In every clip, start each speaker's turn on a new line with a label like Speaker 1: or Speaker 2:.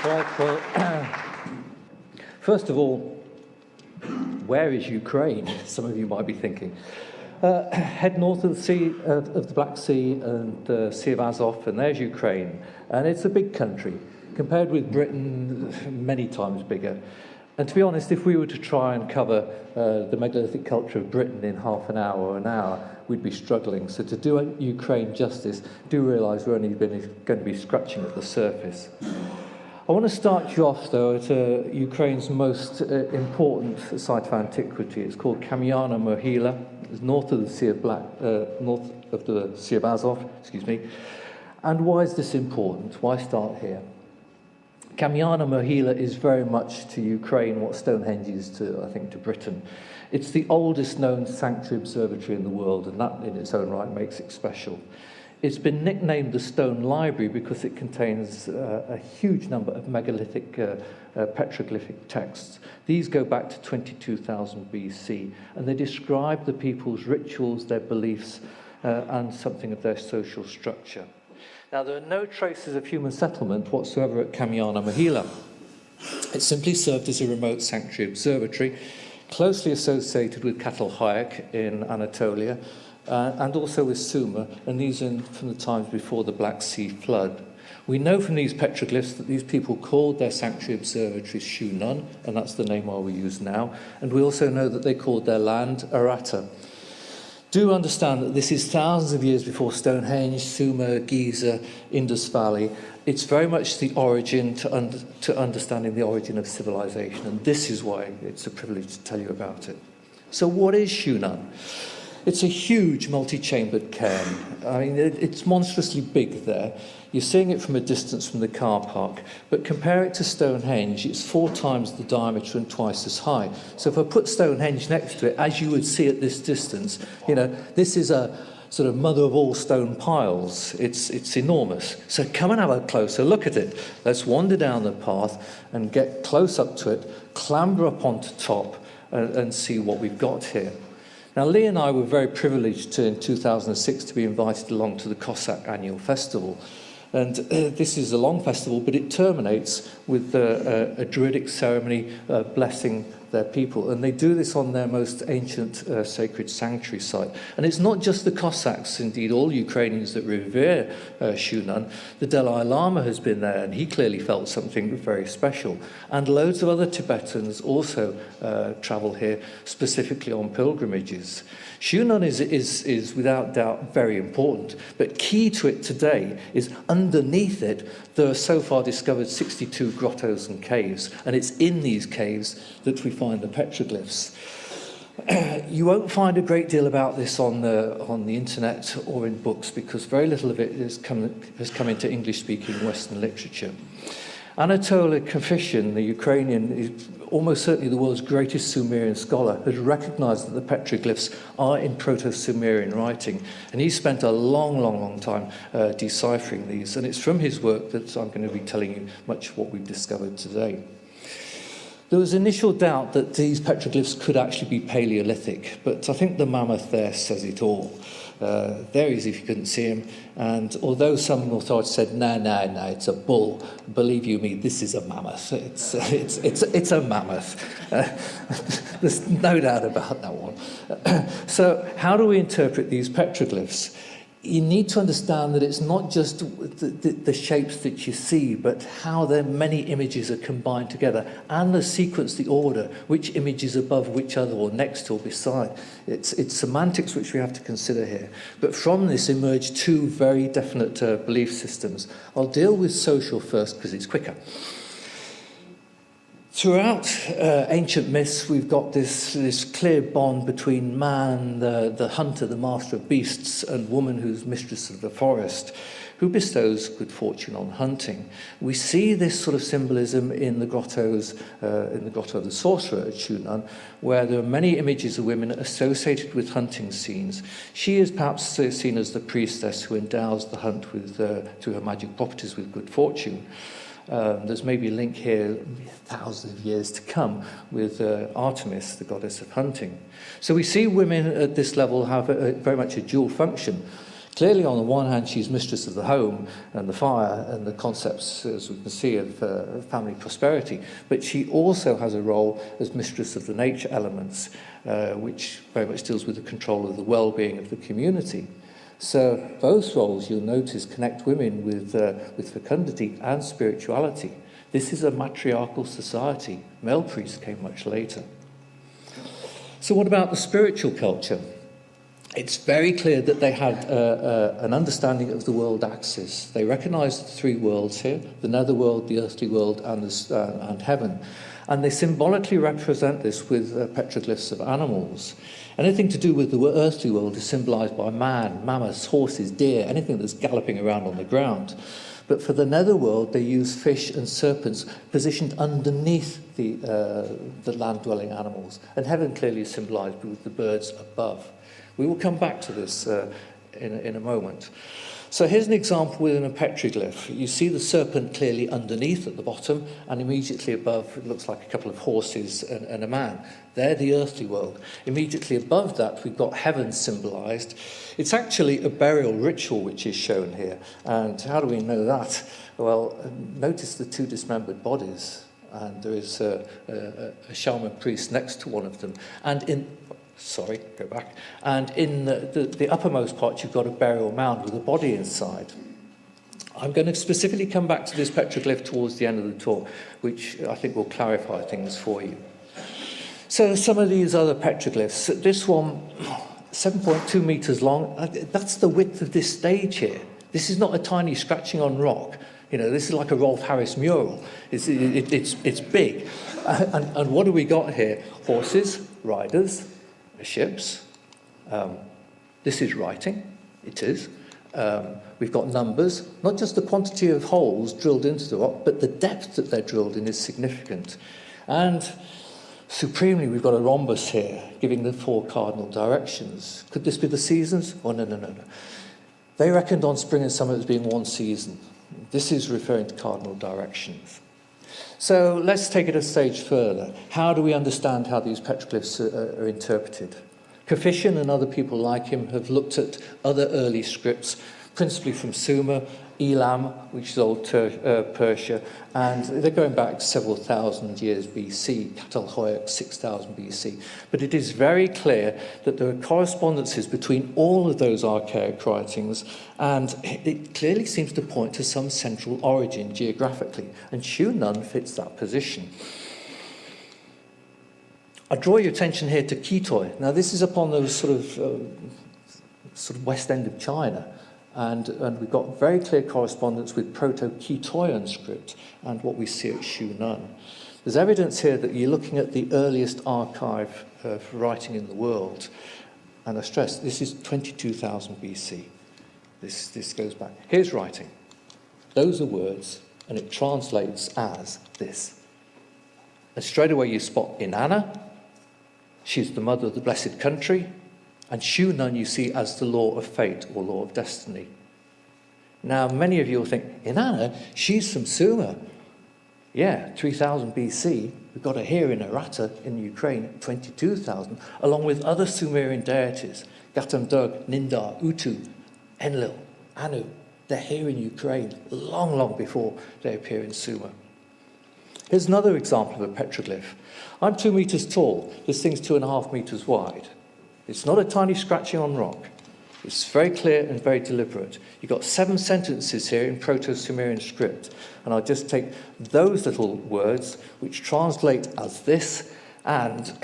Speaker 1: Well, first of all, where is Ukraine? Some of you might be thinking. Head north of the sea, of the Black Sea and the Sea of Azov, and there's Ukraine. And it's a big country. Compared with Britain, many times bigger. And to be honest, if we were to try and cover the megalithic culture of Britain in half an hour or an hour, we'd be struggling. So to do Ukraine justice, do realise we're only going to be scratching at the surface. I want to start you off, though, at Ukraine's most important site of antiquity. It's called Kamyana Mohyla. It's north of the Sea of north of the Sea of Azov, excuse me. And why is this important? Why start here? Kamyana Mohyla is very much to Ukraine what Stonehenge is to, I think, to Britain. It's the oldest known sanctuary observatory in the world, and that in its own right makes it special. It's been nicknamed the Stone Library because it contains a huge number of megalithic petroglyphic texts. These go back to 22,000 BC, and they describe the people's rituals, their beliefs, and something of their social structure. Now, there are no traces of human settlement whatsoever at Kamyana Mohyla. It simply served as a remote sanctuary observatory, closely associated with Catalhoic in Anatolia, and also with Sumer, and these are from the times before the Black Sea flood. We know from these petroglyphs that these people called their sanctuary observatories Shunan, and that's the name we use now, and we also know that they called their land Aratta. Do understand that this is thousands of years before Stonehenge, Sumer, Giza, Indus Valley. It's very much the origin to understanding the origin of civilization, and this is why it's a privilege to tell you about it. So what is Shunan? It's a huge multi-chambered cairn. I mean, it's monstrously big there. You're seeing it from a distance from the car park, but compare it to Stonehenge, it's 4 times the diameter and twice as high. So if I put Stonehenge next to it, as you would see at this distance, this is a sort of mother of all stone piles. It's enormous. So come and have a closer look at it. Let's wander down the path and get close up to it, clamber up onto top, and see what we've got here. Now, Lee and I were very privileged in 2006 to be invited along to the Cossack annual festival. And this is a long festival, but it terminates with a druidic ceremony blessing their people. And they do this on their most ancient sacred sanctuary site. And it's not just the Cossacks, indeed all Ukrainians that revere Shunan. The Dalai Lama has been there, and he clearly felt something very special. And loads of other Tibetans also travel here, specifically on pilgrimages. Shunan is without doubt very important, but key to it today is underneath it there are so far discovered 62 grottos and caves, and it's in these caves that we find the petroglyphs. You won't find a great deal about this on the internet or in books because very little of it has come into English-speaking Western literature. Anatoly Kafishin, the Ukrainian, is almost certainly the world's greatest Sumerian scholar, has recognized that the petroglyphs are in Proto-Sumerian writing, and he spent a long time deciphering these, and it's from his work that I'm going to be telling you much of what we've discovered today. There was initial doubt that these petroglyphs could actually be Paleolithic, but I think the mammoth there says it all. There he is if you couldn't see him. And although some authorities said, no, it's a bull, believe you me, this is a mammoth. It's a mammoth. There's no doubt about that one. So how do we interpret these petroglyphs? You need to understand that it's not just the shapes that you see, but how their many images are combined together, and the sequence, the order, which image is above which other, or next or beside. It's semantics which we have to consider here. But from this emerge 2 very definite belief systems. I'll deal with social first because it's quicker. Throughout ancient myths, we've got this clear bond between man, the hunter, the master of beasts, and woman who's mistress of the forest, who bestows good fortune on hunting. We see this sort of symbolism in the grottos, in the grotto of the sorcerer at Shunan, where there are many images of women associated with hunting scenes. She is perhaps seen as the priestess who endows the hunt with, through her magic properties with good fortune. There's maybe a link here, thousands of years to come, with Artemis, the goddess of hunting. So we see women at this level have very much a dual function. Clearly, on the one hand, she's mistress of the home and the fire and the concepts, as we can see, of family prosperity. But she also has a role as mistress of the nature elements, which very much deals with the control of the well-being of the community. So both roles, you'll notice, connect women with fecundity and spirituality. This is a matriarchal society. Male priests came much later. So what about the spiritual culture? It's very clear that they had an understanding of the world axis. They recognized the three worlds here, the netherworld, the earthly world, and heaven. And they symbolically represent this with petroglyphs of animals. Anything to do with the earthly world is symbolized by man, mammoths, horses, deer, anything that's galloping around on the ground. But for the netherworld, they use fish and serpents positioned underneath the land-dwelling animals. And heaven clearly is symbolized with the birds above. We will come back to this in a moment. So here's an example within a petroglyph. You see the serpent clearly underneath at the bottom, and immediately above it looks like a couple of horses and a man. They're the earthly world. Immediately above that we've got heaven symbolized. It's actually a burial ritual which is shown here. And how do we know that? Well, notice the two dismembered bodies. And there is a shaman priest next to one of them. And in the uppermost part, you've got a burial mound with a body inside. I'm going to specifically come back to this petroglyph towards the end of the talk, which I think will clarify things for you. So some of these other petroglyphs. This one, 7.2 meters long. That's the width of this stage here. This is not a tiny scratching on rock. You know, this is like a Rolf Harris mural. It's big. And what do we got here? Horses, riders, ships. This is writing. It is. We've got numbers, not just the quantity of holes drilled into the rock, but the depth that they're drilled in is significant. And supremely, we've got a rhombus here, giving the 4 cardinal directions. Could this be the seasons? Oh, no. They reckoned on spring and summer as being one season. This is referring to cardinal directions. So let's take it a stage further. How do we understand how these petroglyphs are interpreted? Kafishin and other people like him have looked at other early scripts, principally from Sumer, Elam, which is Old Persia, and they're going back several thousand years BC, Catalhoic 6000 BC. But it is very clear that there are correspondences between all of those archaic writings, and it clearly seems to point to some central origin geographically, and Shu-Nun fits that position. I draw your attention here to Kitoi. Now, this is upon the sort of west end of China. And we've got very clear correspondence with Proto-Kitoyan script and what we see at Shu-Nun. There's evidence here that you're looking at the earliest archive of writing in the world. And I stress, this is 22,000 BC. This goes back. Here's writing. Those are words, and it translates as this. And straight away you spot Inanna. She's the mother of the blessed country. And Shu-Nun you see as the law of fate or law of destiny. Now, many of you will think, Inanna, she's from Sumer. Yeah, 3000 BC. We've got her here in Aratta in Ukraine, 22,000, along with other Sumerian deities, Gatam-Dug, Nindar, Utu, Enlil, Anu. They're here in Ukraine long, long before they appear in Sumer. Here's another example of a petroglyph. I'm 2 meters tall. This thing's 2.5 meters wide. It's not a tiny scratching on rock. It's very clear and very deliberate. You've got 7 sentences here in Proto-Sumerian script, and I'll just take those little words, which translate as this, and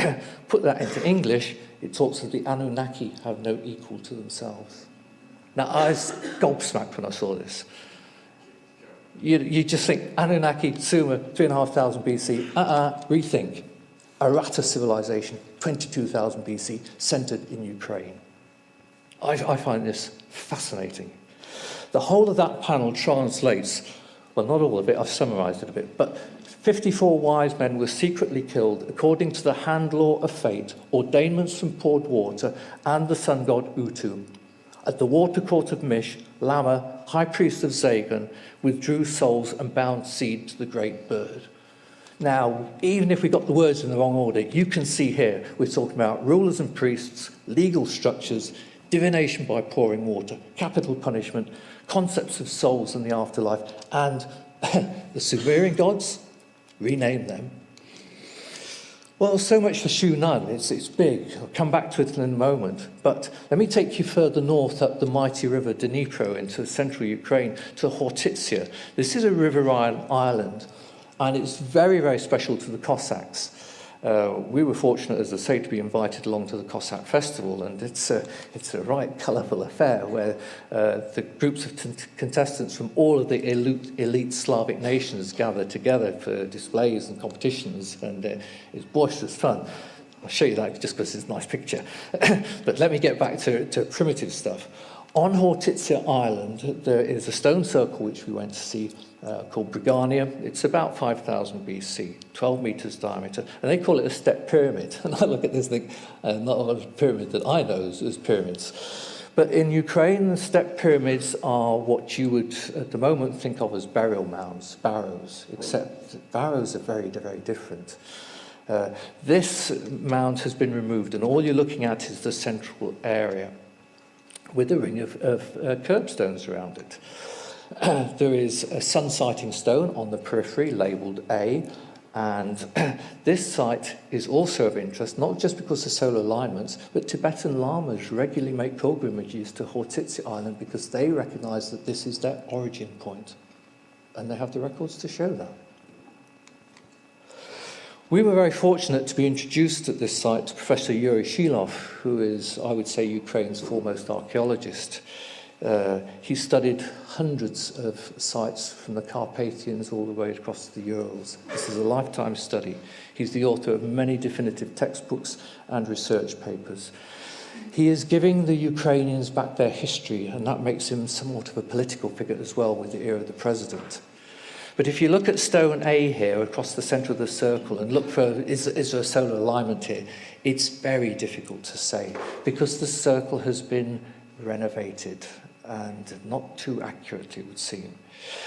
Speaker 1: put that into English. It talks of the Anunnaki have no equal to themselves. Now, I was gobsmacked when I saw this. You just think, Anunnaki, Sumer, 3,500 BC, rethink. Aratta civilization, 22,000 BC, centered in Ukraine. I find this fascinating. The whole of that panel translates, well, not all of it, I've summarized it a bit, but 54 wise men were secretly killed according to the hand law of fate, ordainments from poured water, and the sun god Utu. At the water court of Mish, Lama, high priest of Zagan, withdrew souls and bound seed to the great bird. Now, even if we got the words in the wrong order, you can see here we're talking about rulers and priests, legal structures, divination by pouring water, capital punishment, concepts of souls and the afterlife, and the Sumerian gods, rename them. Well, so much for Shunan. It's big. I'll come back to it in a moment. But let me take you further north up the mighty river Dnipro into central Ukraine to Hortitsia. This is a riverine island, and it's very, very special to the Cossacks. We were fortunate, as I say, to be invited along to the Cossack Festival, and it's a right colourful affair where the groups of contestants from all of the elite Slavic nations gather together for displays and competitions, and it's boisterous fun. I'll show you that just because it's a nice picture. But let me get back to primitive stuff. On Hortitsia Island, there is a stone circle which we went to see called Brigania. It's about 5,000 BC, 12 meters diameter, and they call it a step pyramid. And I look at this thing, not a pyramid that I know as pyramids. But in Ukraine, the step pyramids are what you would, at the moment, think of as burial mounds, barrows, except barrows are very, very different. This mound has been removed, and all you're looking at is the central area with a ring of curbstones around it. There is a sun-sighting stone on the periphery labelled A, and this site is also of interest, not just because of solar alignments, but Tibetan lamas regularly make pilgrimages to Hortitsia Island because they recognise that this is their origin point, and they have the records to show that. We were very fortunate to be introduced at this site to Professor Yuri Shilov, who is, I would say, Ukraine's foremost archaeologist. He studied hundreds of sites from the Carpathians all the way across the Urals. This is a lifetime study. He's the author of many definitive textbooks and research papers. He is giving the Ukrainians back their history, and that makes him somewhat of a political figure as well with the ear of the president. But if you look at stone A here across the centre of the circle and look for, is there a solar alignment here, it's very difficult to say because the circle has been renovated and not too accurate, it would seem.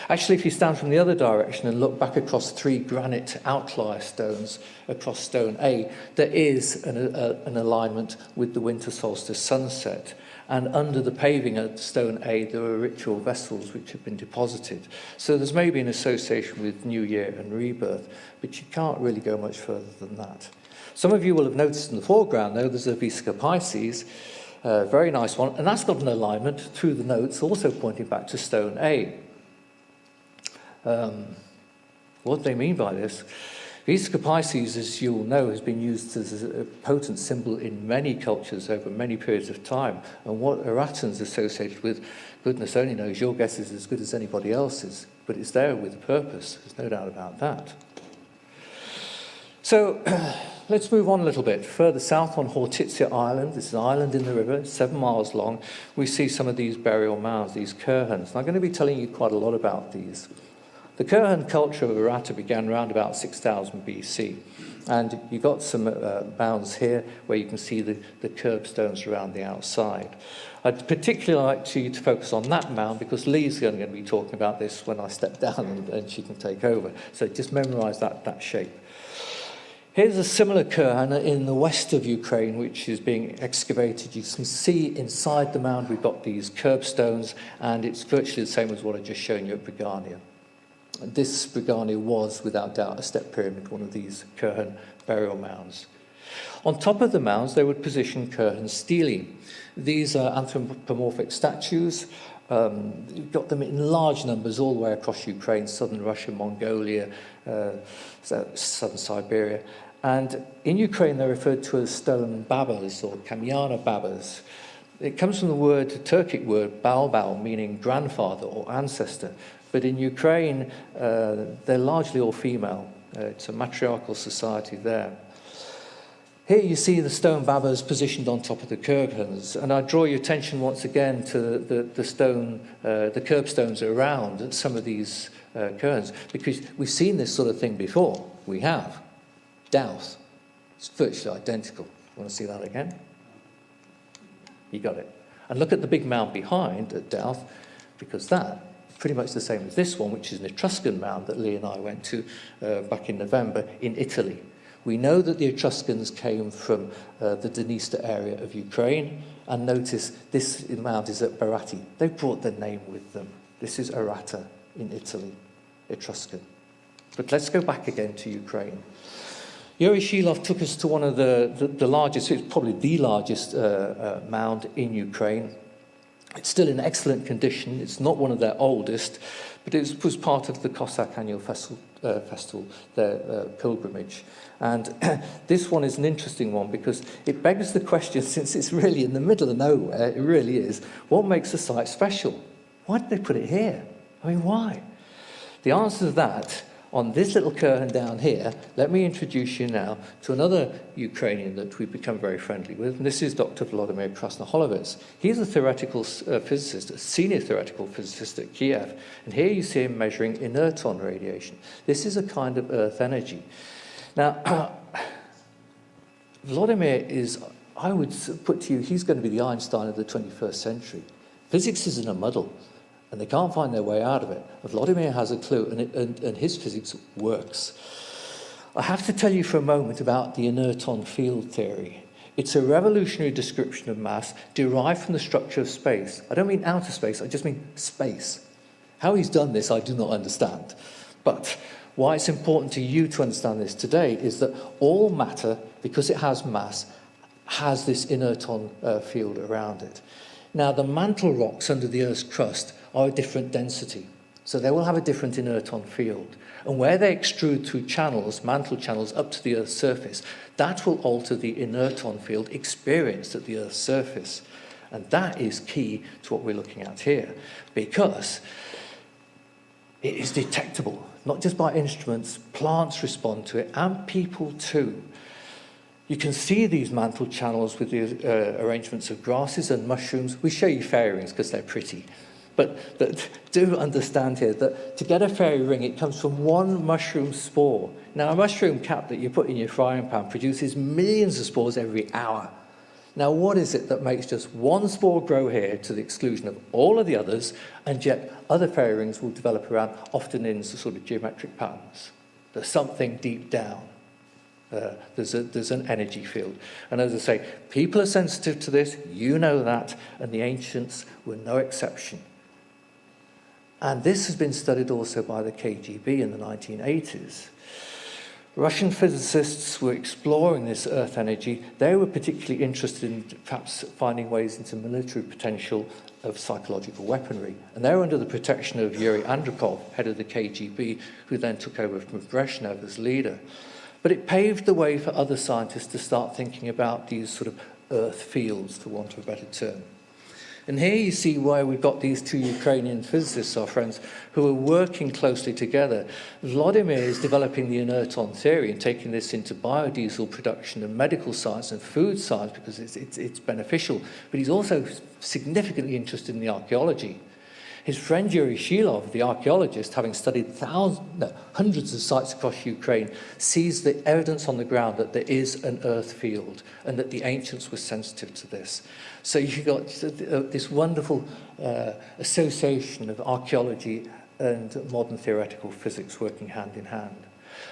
Speaker 1: Actually, if you stand from the other direction and look back across 3 granite outlier stones across stone A, there is an alignment with the winter solstice sunset. And under the paving at stone A, there are ritual vessels which have been deposited. So there's maybe an association with New Year and rebirth, but you can't really go much further than that. Some of you will have noticed in the foreground, though, there's a Vesica Pisces, very nice one, and that's got an alignment through the notes, also pointing back to stone A. What do they mean by this? Vesica Pisces, as you'll know, has been used as a potent symbol in many cultures over many periods of time. And what Arattans associated with, goodness only knows, your guess is as good as anybody else's. But it's there with a purpose, there's no doubt about that. So let's move on a little bit. Further south on Hortitsia Island, this is an island in the river, 7 miles long, we see some of these burial mounds, these Kurhans. And I'm going to be telling you quite a lot about these. The Kurhan culture of Aratta began around about 6000 BC, and you've got some mounds here where you can see the curbstones around the outside. I'd particularly like you to focus on that mound because Lee's going to be talking about this when I step down and she can take over. So just memorise that shape. Here's a similar Kurhan in the west of Ukraine, which is being excavated. You can see inside the mound we've got these curbstones, and it's virtually the same as what I've just shown you at Brigania. This Brigania was, without doubt, a step pyramid, one of these Kurhan burial mounds. On top of the mounds, they would position Kurhan stelae. These are anthropomorphic statues. You've got them in large numbers all the way across Ukraine, southern Russia, Mongolia, southern Siberia. And in Ukraine, they're referred to as stone babas or kamyana babas. It comes from the Turkic word balbal, meaning grandfather or ancestor. But in Ukraine, they're largely all female. It's a matriarchal society there. Here you see the stone babas positioned on top of the Kurhans, and I draw your attention once again to the curbstones around some of these Kurhans, because we've seen this sort of thing before. We have. Douth. It's virtually identical. Want to see that again? You got it. And look at the big mound behind at Douth, because that pretty much the same as this one, which is an Etruscan mound that Lee and I went to back in November in Italy. We know that the Etruscans came from the Dniester area of Ukraine, And notice this mound is at Berati. They brought their name with them. This is Aratta in Italy, Etruscan. But let's go back again to Ukraine. Yuri Shilov took us to one of the largest, it's probably the largest mound in Ukraine. It's still in excellent condition. It's not one of their oldest, but it was part of the Cossack annual festival, their pilgrimage. And this one is an interesting one because it begs the question, since it's really in the middle of nowhere, it really is, what makes the site special? Why did they put it here? I mean, why? The answer to that, on this little curtain down here, let me introduce you now to another Ukrainian that we've become very friendly with, and this is Dr. Volodymyr Krasnoholovets. He's a theoretical physicist, a senior theoretical physicist at Kiev, and here you see him measuring inerton radiation. This is a kind of Earth energy. Now, Volodymyr is, I would put to you, he's going to be the Einstein of the 21st century. Physics is in a muddle, and they can't find their way out of it. Volodymyr has a clue, and his physics works. I have to tell you for a moment about the inerton field theory. It's a revolutionary description of mass derived from the structure of space. I don't mean outer space, I just mean space. How he's done this, I do not understand. But why it's important to you to understand this today is that all matter, because it has mass, has this inerton field around it. Now, the mantle rocks under the Earth's crust are a different density, so they will have a different inerton field. And where they extrude through channels, mantle channels, up to the Earth's surface, that will alter the inerton field experienced at the Earth's surface. And that is key to what we're looking at here, because it is detectable, not just by instruments, plants respond to it, and people too. You can see these mantle channels with the arrangements of grasses and mushrooms. We show you fairy rings because they're pretty. But do understand here that to get a fairy ring, it comes from one mushroom spore. Now, a mushroom cap that you put in your frying pan produces millions of spores every hour. Now, what is it that makes just one spore grow here to the exclusion of all of the others, and yet other fairy rings will develop around, often in sort of geometric patterns? There's something deep down. There's an energy field. And as I say, people are sensitive to this, you know that, and the ancients were no exception. And this has been studied also by the KGB in the 1980s. Russian physicists were exploring this Earth energy. They were particularly interested in perhaps finding ways into military potential of psychological weaponry. And they were under the protection of Yuri Andropov, head of the KGB, who then took over from Brezhnev as leader. But it paved the way for other scientists to start thinking about these sort of Earth fields, for want of a better term. And here you see why we've got these two Ukrainian physicists, our friends, who are working closely together. Volodymyr is developing the inerton theory and taking this into biodiesel production and medical science and food science because it's beneficial. But he's also significantly interested in the archaeology. His friend Yuri Shilov, the archaeologist, having studied hundreds of sites across Ukraine, sees the evidence on the ground that there is an earth field and that the ancients were sensitive to this. So you've got this wonderful association of archaeology and modern theoretical physics working hand in hand.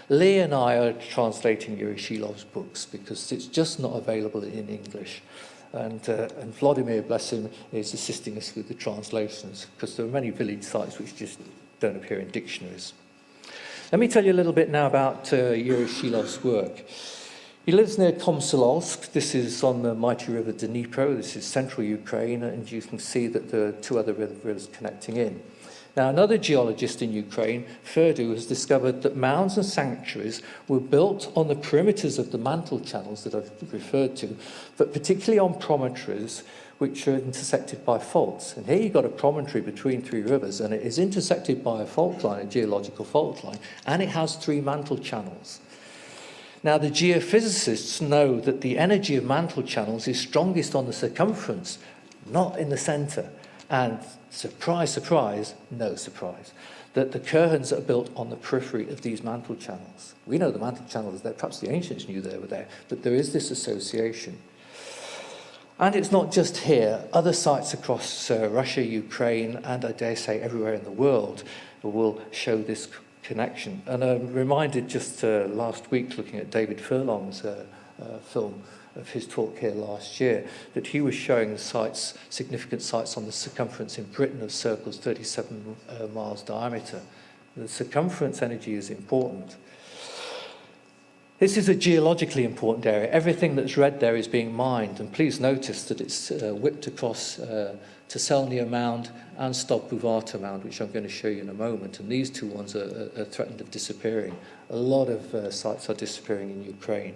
Speaker 1: Lee and I are translating Yuri Shilov's books because it's just not available in English. And Volodymyr, bless him, is assisting us with the translations because there are many village sites which just don't appear in dictionaries. Let me tell you a little bit now about Yuri Shilov's work. He lives near Komsomolsk. This is on the mighty river Dnipro. This is central Ukraine, and you can see that there are two other rivers connecting in. Now, another geologist in Ukraine, Ferdu, has discovered that mounds and sanctuaries were built on the perimeters of the mantle channels that I've referred to, but particularly on promontories which are intersected by faults. And here you've got a promontory between three rivers, and it is intersected by a fault line, a geological fault line, and it has three mantle channels. Now, the geophysicists know that the energy of mantle channels is strongest on the circumference, not in the center. And surprise, surprise, no surprise, that the curtains are built on the periphery of these mantle channels. We know the mantle channels there, perhaps the ancients knew they were there, but there is this association. And it's not just here. Other sites across Russia, Ukraine, and I dare say everywhere in the world will show this connection. And I'm reminded just last week looking at David Furlong's film of his talk here last year, that he was showing sites, significant sites on the circumference in Britain of circles 37 miles diameter. The circumference energy is important. This is a geologically important area. Everything that's red there is being mined, and please notice that it's whipped across to Selnia Mound and Stobuvata Mound, which I'm going to show you in a moment, and these two ones are threatened of disappearing. A lot of sites are disappearing in Ukraine.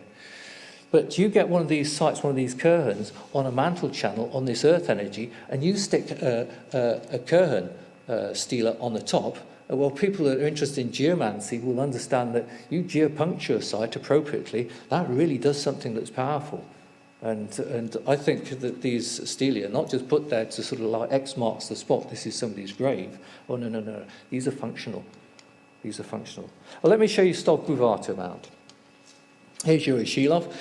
Speaker 1: But you get one of these sites, one of these Kerhans, on a mantle channel on this earth energy, and you stick a Kerhan steeler on the top. Well, people that are interested in geomancy will understand that you geopuncture a site appropriately, that really does something that's powerful. And I think that these stelae are not just put there to sort of like X marks the spot, this is somebody's grave. Oh, no. These are functional. These are functional. Well, let me show you Stobuvata Mound. Here's Yuri Shilov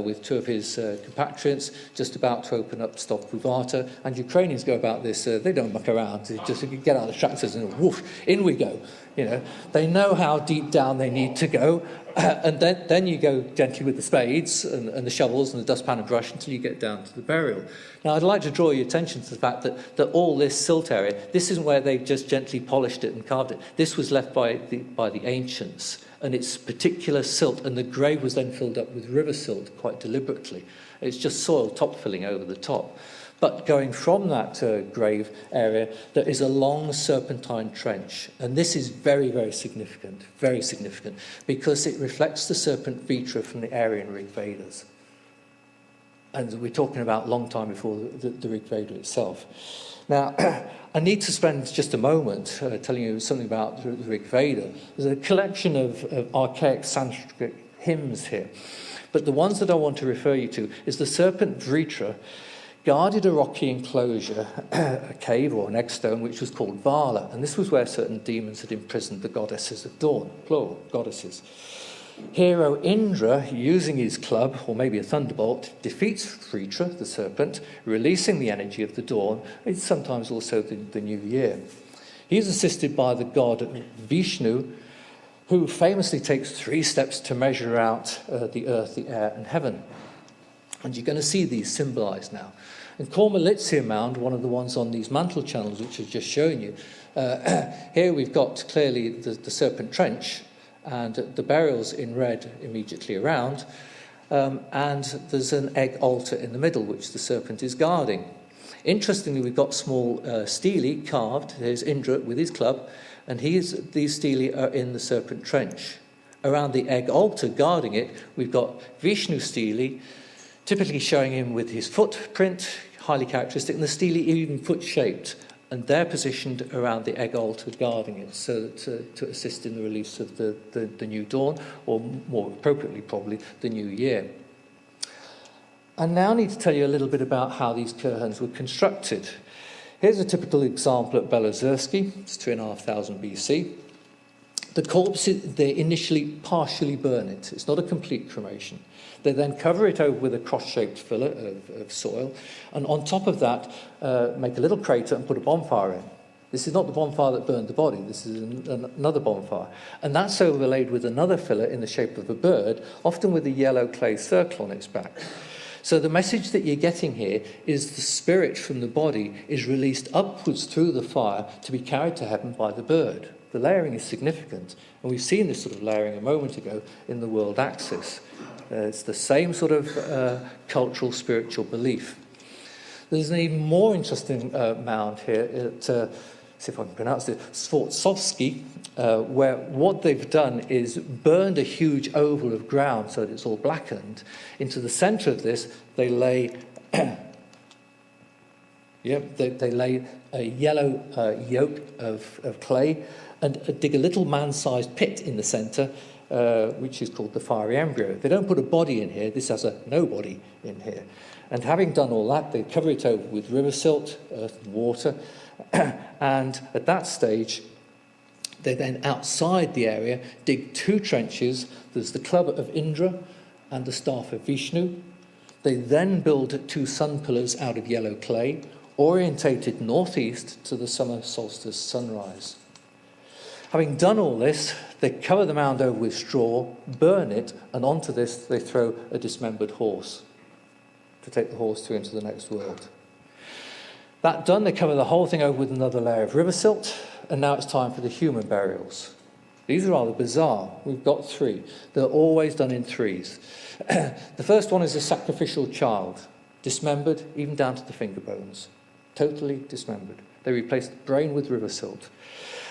Speaker 1: with two of his compatriots just about to open up Stobuvata, and Ukrainians go about this, they don't muck around, they just get out the tractors and whoosh, in we go. You know, they know how deep down they need to go, and then you go gently with the spades and the shovels and the dustpan and brush until you get down to the burial. Now, I'd like to draw your attention to the fact that all this silt area, this isn't where they just gently polished it and carved it. This was left by the ancients, and it's particular silt, and the grave was then filled up with river silt quite deliberately. It's just soil top filling over the top. But going from that grave area, there is a long serpentine trench. And this is very, very significant, because it reflects the serpent vitra from the Aryan Rig Vedas. And we're talking about a long time before the Rig Veda itself. Now, I need to spend just a moment telling you something about the Rig Veda. There's a collection of archaic Sanskrit hymns here. But the ones that I want to refer you to is the serpent Vritra guarded a rocky enclosure, a cave or an egg stone, which was called Vala. And this was where certain demons had imprisoned the goddesses of dawn, plural, goddesses. Hero Indra, using his club, or maybe a thunderbolt, defeats Vritra, the serpent, releasing the energy of the dawn. It's sometimes also the new year. He is assisted by the god Vishnu, who famously takes 3 steps to measure out the earth, the air, and heaven. And you're going to see these symbolized now. In Kormalitsia Mound, one of the ones on these mantle channels, which I've just shown you, here we've got clearly the serpent trench, and the burials in red immediately around, and there's an egg altar in the middle, which the serpent is guarding. Interestingly, we've got small stelae carved. There's Indra with his club, and these stelae are in the serpent trench. Around the egg altar guarding it, we've got Vishnu stelae, typically showing him with his footprint, highly characteristic, and the stelae even foot-shaped, and they're positioned around the egg altar guarding it, so to assist in the release of the new dawn, or more appropriately probably, the new year. I now need to tell you a little bit about how these Kerhans were constructed. Here's a typical example at Belozersky, it's 2,500 BC. The corpse, they initially partially burn it. It's not a complete cremation. They then cover it over with a cross-shaped filler of soil, and on top of that, make a little crater and put a bonfire in. This is not the bonfire that burned the body. This is another bonfire. And that's overlaid with another filler in the shape of a bird, often with a yellow clay circle on its back. So the message that you're getting here is the spirit from the body is released upwards through the fire to be carried to heaven by the bird. The layering is significant, and we've seen this sort of layering a moment ago in the world axis. It's the same sort of cultural, spiritual belief. There's an even more interesting mound here at, see if I can pronounce it, Svortsovsky, where what they've done is burned a huge oval of ground so that it's all blackened. Into the center of this, they lay they lay a yellow yolk of clay and dig a little man-sized pit in the center, which is called the fiery embryo. They don't put a body in here. This has a nobody in here. And having done all that, they cover it over with river silt, earth and water. And at that stage, they then, outside the area, dig 2 trenches. There's the club of Indra and the staff of Vishnu. They then build 2 sun pillars out of yellow clay, orientated northeast to the summer solstice sunrise. Having done all this, they cover the mound over with straw, burn it, and onto this they throw a dismembered horse. to take the horse through into the next world. That done, they cover the whole thing over with another layer of river silt, and now it's time for the human burials. These are rather bizarre. We've got 3. They're always done in 3s. The first one is a sacrificial child, dismembered even down to the finger bones, totally dismembered. They replace the brain with river silt.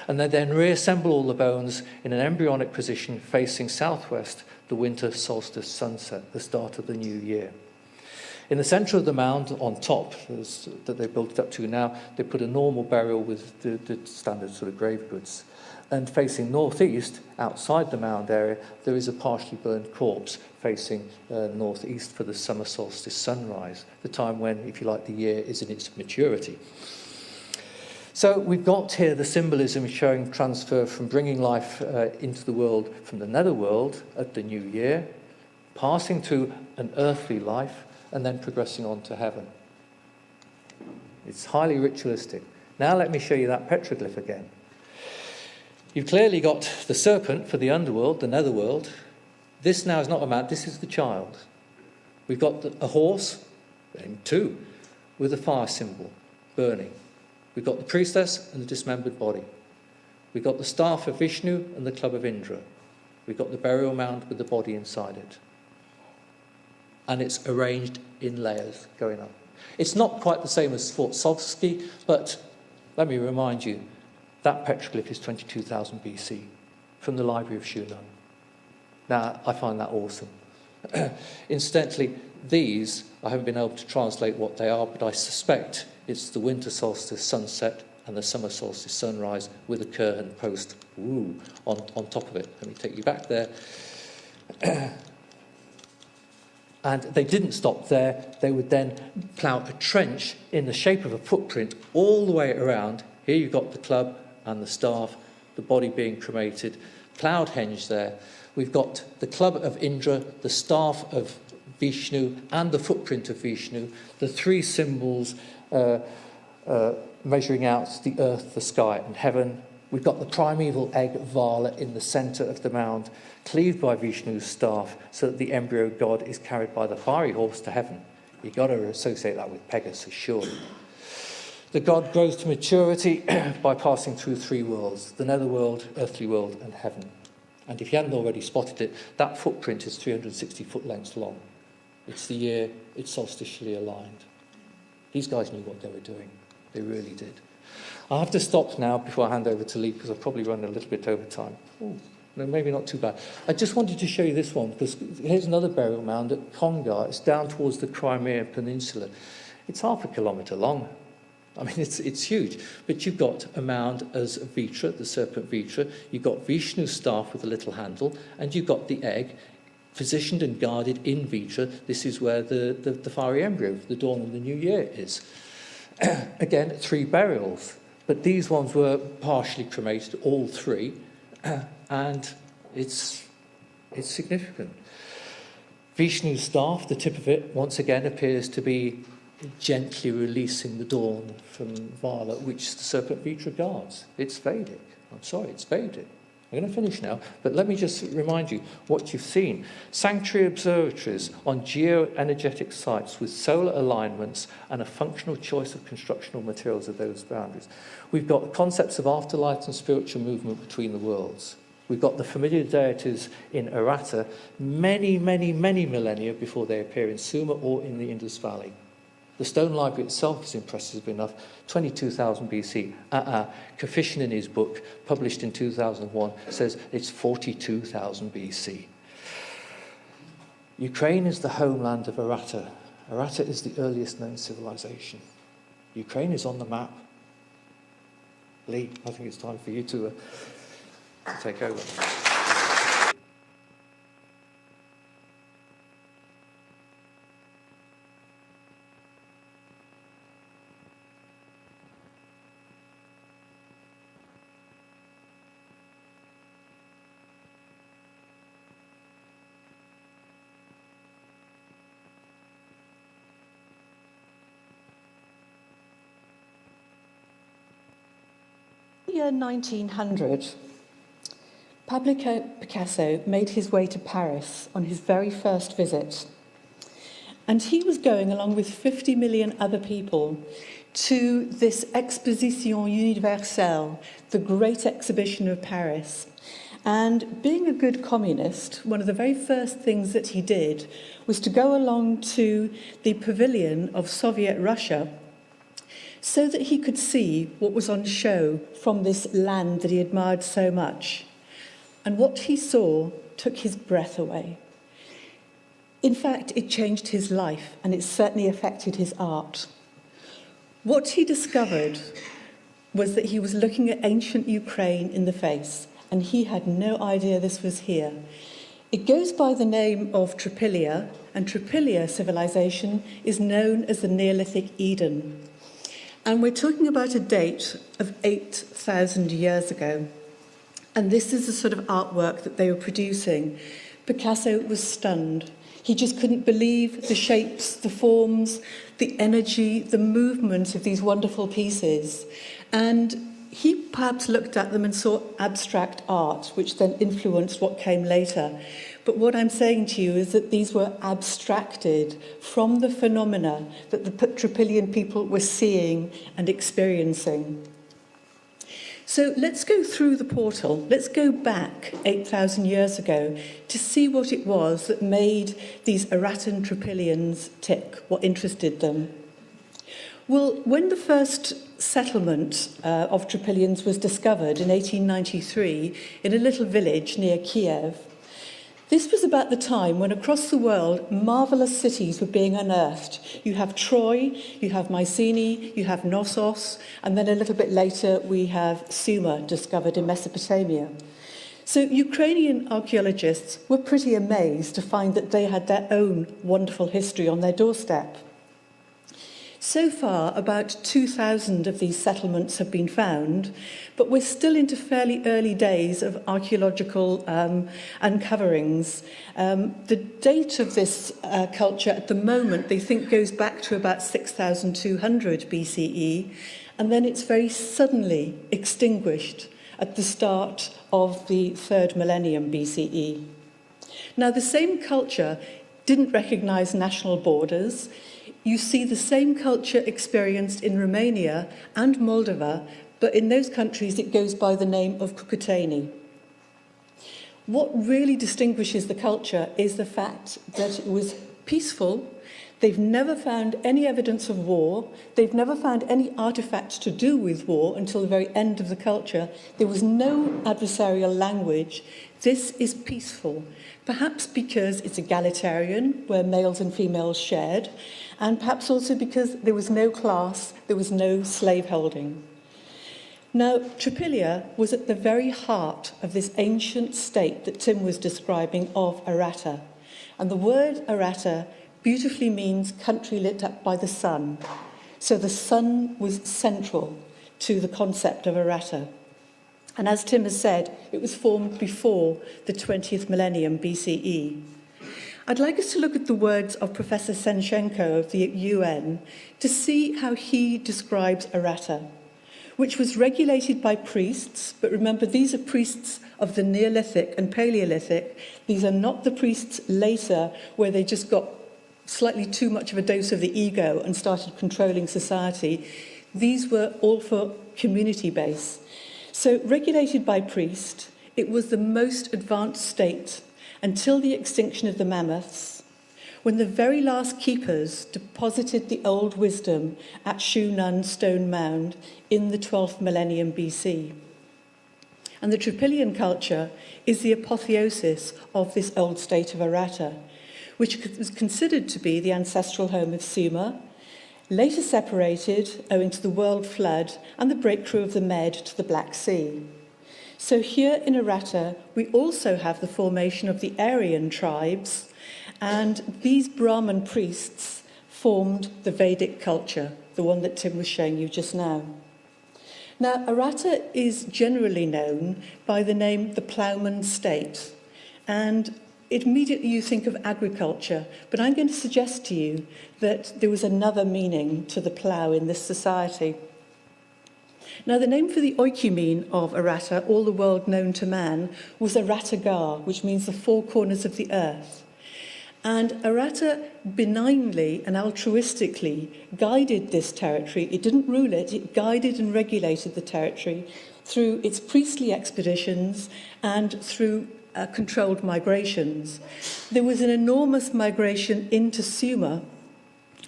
Speaker 1: And they then reassemble all the bones in an embryonic position facing southwest, the winter solstice sunset, the start of the new year. In the centre of the mound, on top, that they built it up to now, they put a normal burial with the standard sort of grave goods. And facing northeast, outside the mound area, there is a partially burned corpse facing northeast for the summer solstice sunrise, the time when, if you like, the year is in its maturity. So we've got here the symbolism showing transfer from bringing life into the world from the netherworld at the new year, passing through an earthly life, and then progressing on to heaven. It's highly ritualistic. Now let me show you that petroglyph again. You've clearly got the serpent for the underworld, the netherworld. This now is not a man, this is the child. We've got a horse, 2, with a fire symbol, burning. We've got the priestess and the dismembered body. We've got the staff of Vishnu and the club of Indra. We've got the burial mound with the body inside it. And it's arranged in layers going up. It's not quite the same as Fort Sovsky, but let me remind you, that petroglyph is 22,000 BC from the Library of Shunan. Now, I find that awesome. Incidentally, these, I haven't been able to translate what they are, but I suspect it's the winter solstice sunset and the summer solstice sunrise with a curtain post on top of it. Let me take you back there. And they didn't stop there. They would then plough a trench in the shape of a footprint all the way around. Here you've got the club and the staff, the body being cremated, ploughed henge there. We've got the club of Indra, the staff of Vishnu, and the footprint of Vishnu, the 3 symbols measuring out the earth, the sky, and heaven. We've got the primeval egg Vala in the centre of the mound, cleaved by Vishnu's staff, so that the embryo god is carried by the fiery horse to heaven. You've got to associate that with Pegasus, surely. The god grows to maturity by passing through 3 worlds, the netherworld, earthly world, and heaven. And if you hadn't already spotted it, that footprint is 360 foot lengths long. It's the year it's solstitially aligned. These guys knew what they were doing. They really did. I have to stop now before I hand over to Lee, because I've probably run a little bit over time. Ooh, no, maybe not too bad. I just wanted to show you this one, because here's another burial mound at Kongar. It's down towards the Crimea Peninsula. It's 0.5 kilometre long. I mean, it's huge. But you've got a mound as Vitra, the serpent Vitra. You've got Vishnu's staff with a little handle, and you've got the egg positioned and guarded in Vitra. This is where the fiery embryo, the dawn of the new year, is. Again, 3 burials. But these ones were partially cremated, all 3, and it's significant. Vishnu's staff, the tip of it, once again appears to be gently releasing the dawn from Vala, which the serpent Vitra guards. It's Vedic. I'm sorry, it's Vedic. I'm going to finish now, but let me just remind you what you've seen. Sanctuary observatories on geoenergetic sites with solar alignments and a functional choice of constructional materials of those boundaries. We've got concepts of afterlife and spiritual movement between the worlds. We've got the familiar deities in Aratta many, many, many millennia before they appear in Sumer or in the Indus Valley. The stone library itself is impressive enough, 22,000 BC. Kafishin in his book, published in 2001, says it's 42,000 BC. Ukraine is the homeland of Aratta. Aratta is the earliest known civilization. Ukraine is on the map. Lee, I think it's time for you to take over.
Speaker 2: In the year 1900, Pablo Picasso made his way to Paris on his very first visit. And he was going, along with 50 million other people, to this Exposition Universelle, the great exhibition of Paris. And being a good communist, one of the very first things that he did was to go along to the pavilion of Soviet Russia so that he could see what was on show from this land that he admired so much. And what he saw took his breath away. In fact, it changed his life, and it certainly affected his art. What he discovered was that he was looking at ancient Ukraine in the face, and he had no idea this was here. It goes by the name of Tripilia, and Tripilia civilization is known as the Neolithic Eden. And we're talking about a date of 8,000 years ago. And this is the sort of artwork that they were producing. Picasso was stunned. He just couldn't believe the shapes, the forms, the energy, the movement of these wonderful pieces. And he perhaps looked at them and saw abstract art, which then influenced what came later. But what I'm saying to you is that these were abstracted from the phenomena that the Tripilian people were seeing and experiencing. So let's go through the portal. Let's go back 8,000 years ago to see what it was that made these Arattan Tripilians tick, what interested them. Well, when the first settlement of Tripilians was discovered in 1893 in a little village near Kiev, this was about the time when across the world marvellous cities were being unearthed. You have Troy, you have Mycenae, you have Knossos, and then a little bit later we have Sumer discovered in Mesopotamia. So Ukrainian archaeologists were pretty amazed to find that they had their own wonderful history on their doorstep. So far, about 2,000 of these settlements have been found, but we're still into fairly early days of archaeological uncoverings. The date of this culture at the moment, they think, goes back to about 6,200 BCE, and then it's very suddenly extinguished at the start of the 3rd millennium BCE. Now, the same culture didn't recognize national borders. You see the same culture experienced in Romania and Moldova, but in those countries it goes by the name of Cucuteni. What really distinguishes the culture is the fact that it was peaceful. They've never found any evidence of war. They've never found any artifacts to do with war until the very end of the culture. There was no adversarial language. This is peaceful, perhaps because it's egalitarian, where males and females shared, and perhaps also because there was no class, there was no slaveholding. Now, Tripilia was at the very heart of this ancient state that Tim was describing of Aratta. And the word Aratta beautifully means country lit up by the sun. So the sun was central to the concept of Aratta. And as Tim has said, it was formed before the 20th millennium BCE. I'd like us to look at the words of Professor Senchenko of the UN to see how he describes Aratta, which was regulated by priests, but remember, these are priests of the Neolithic and Paleolithic. These are not the priests later where they just got slightly too much of a dose of the ego and started controlling society. These were all for community base. So regulated by priest, it was the most advanced state until the extinction of the mammoths, when the very last keepers deposited the old wisdom at Shu Nun Stone Mound in the 12th millennium BC. And the Tripilian culture is the apotheosis of this old state of Aratta, which was considered to be the ancestral home of Sumer, later separated owing to the world flood and the breakthrough of the Med to the Black Sea. So here in Aratta, we also have the formation of the Aryan tribes, and these Brahmin priests formed the Vedic culture, the one that Tim was showing you just now. Now, Aratta is generally known by the name the ploughman state, and immediately you think of agriculture, but I'm going to suggest to you that there was another meaning to the plough in this society. Now, the name for the oikoumene of Aratta, all the world known to man, was Arattagar, which means the four corners of the earth. And Aratta benignly and altruistically guided this territory. It didn't rule it, it guided and regulated the territory through its priestly expeditions and through controlled migrations. There was an enormous migration into Sumer,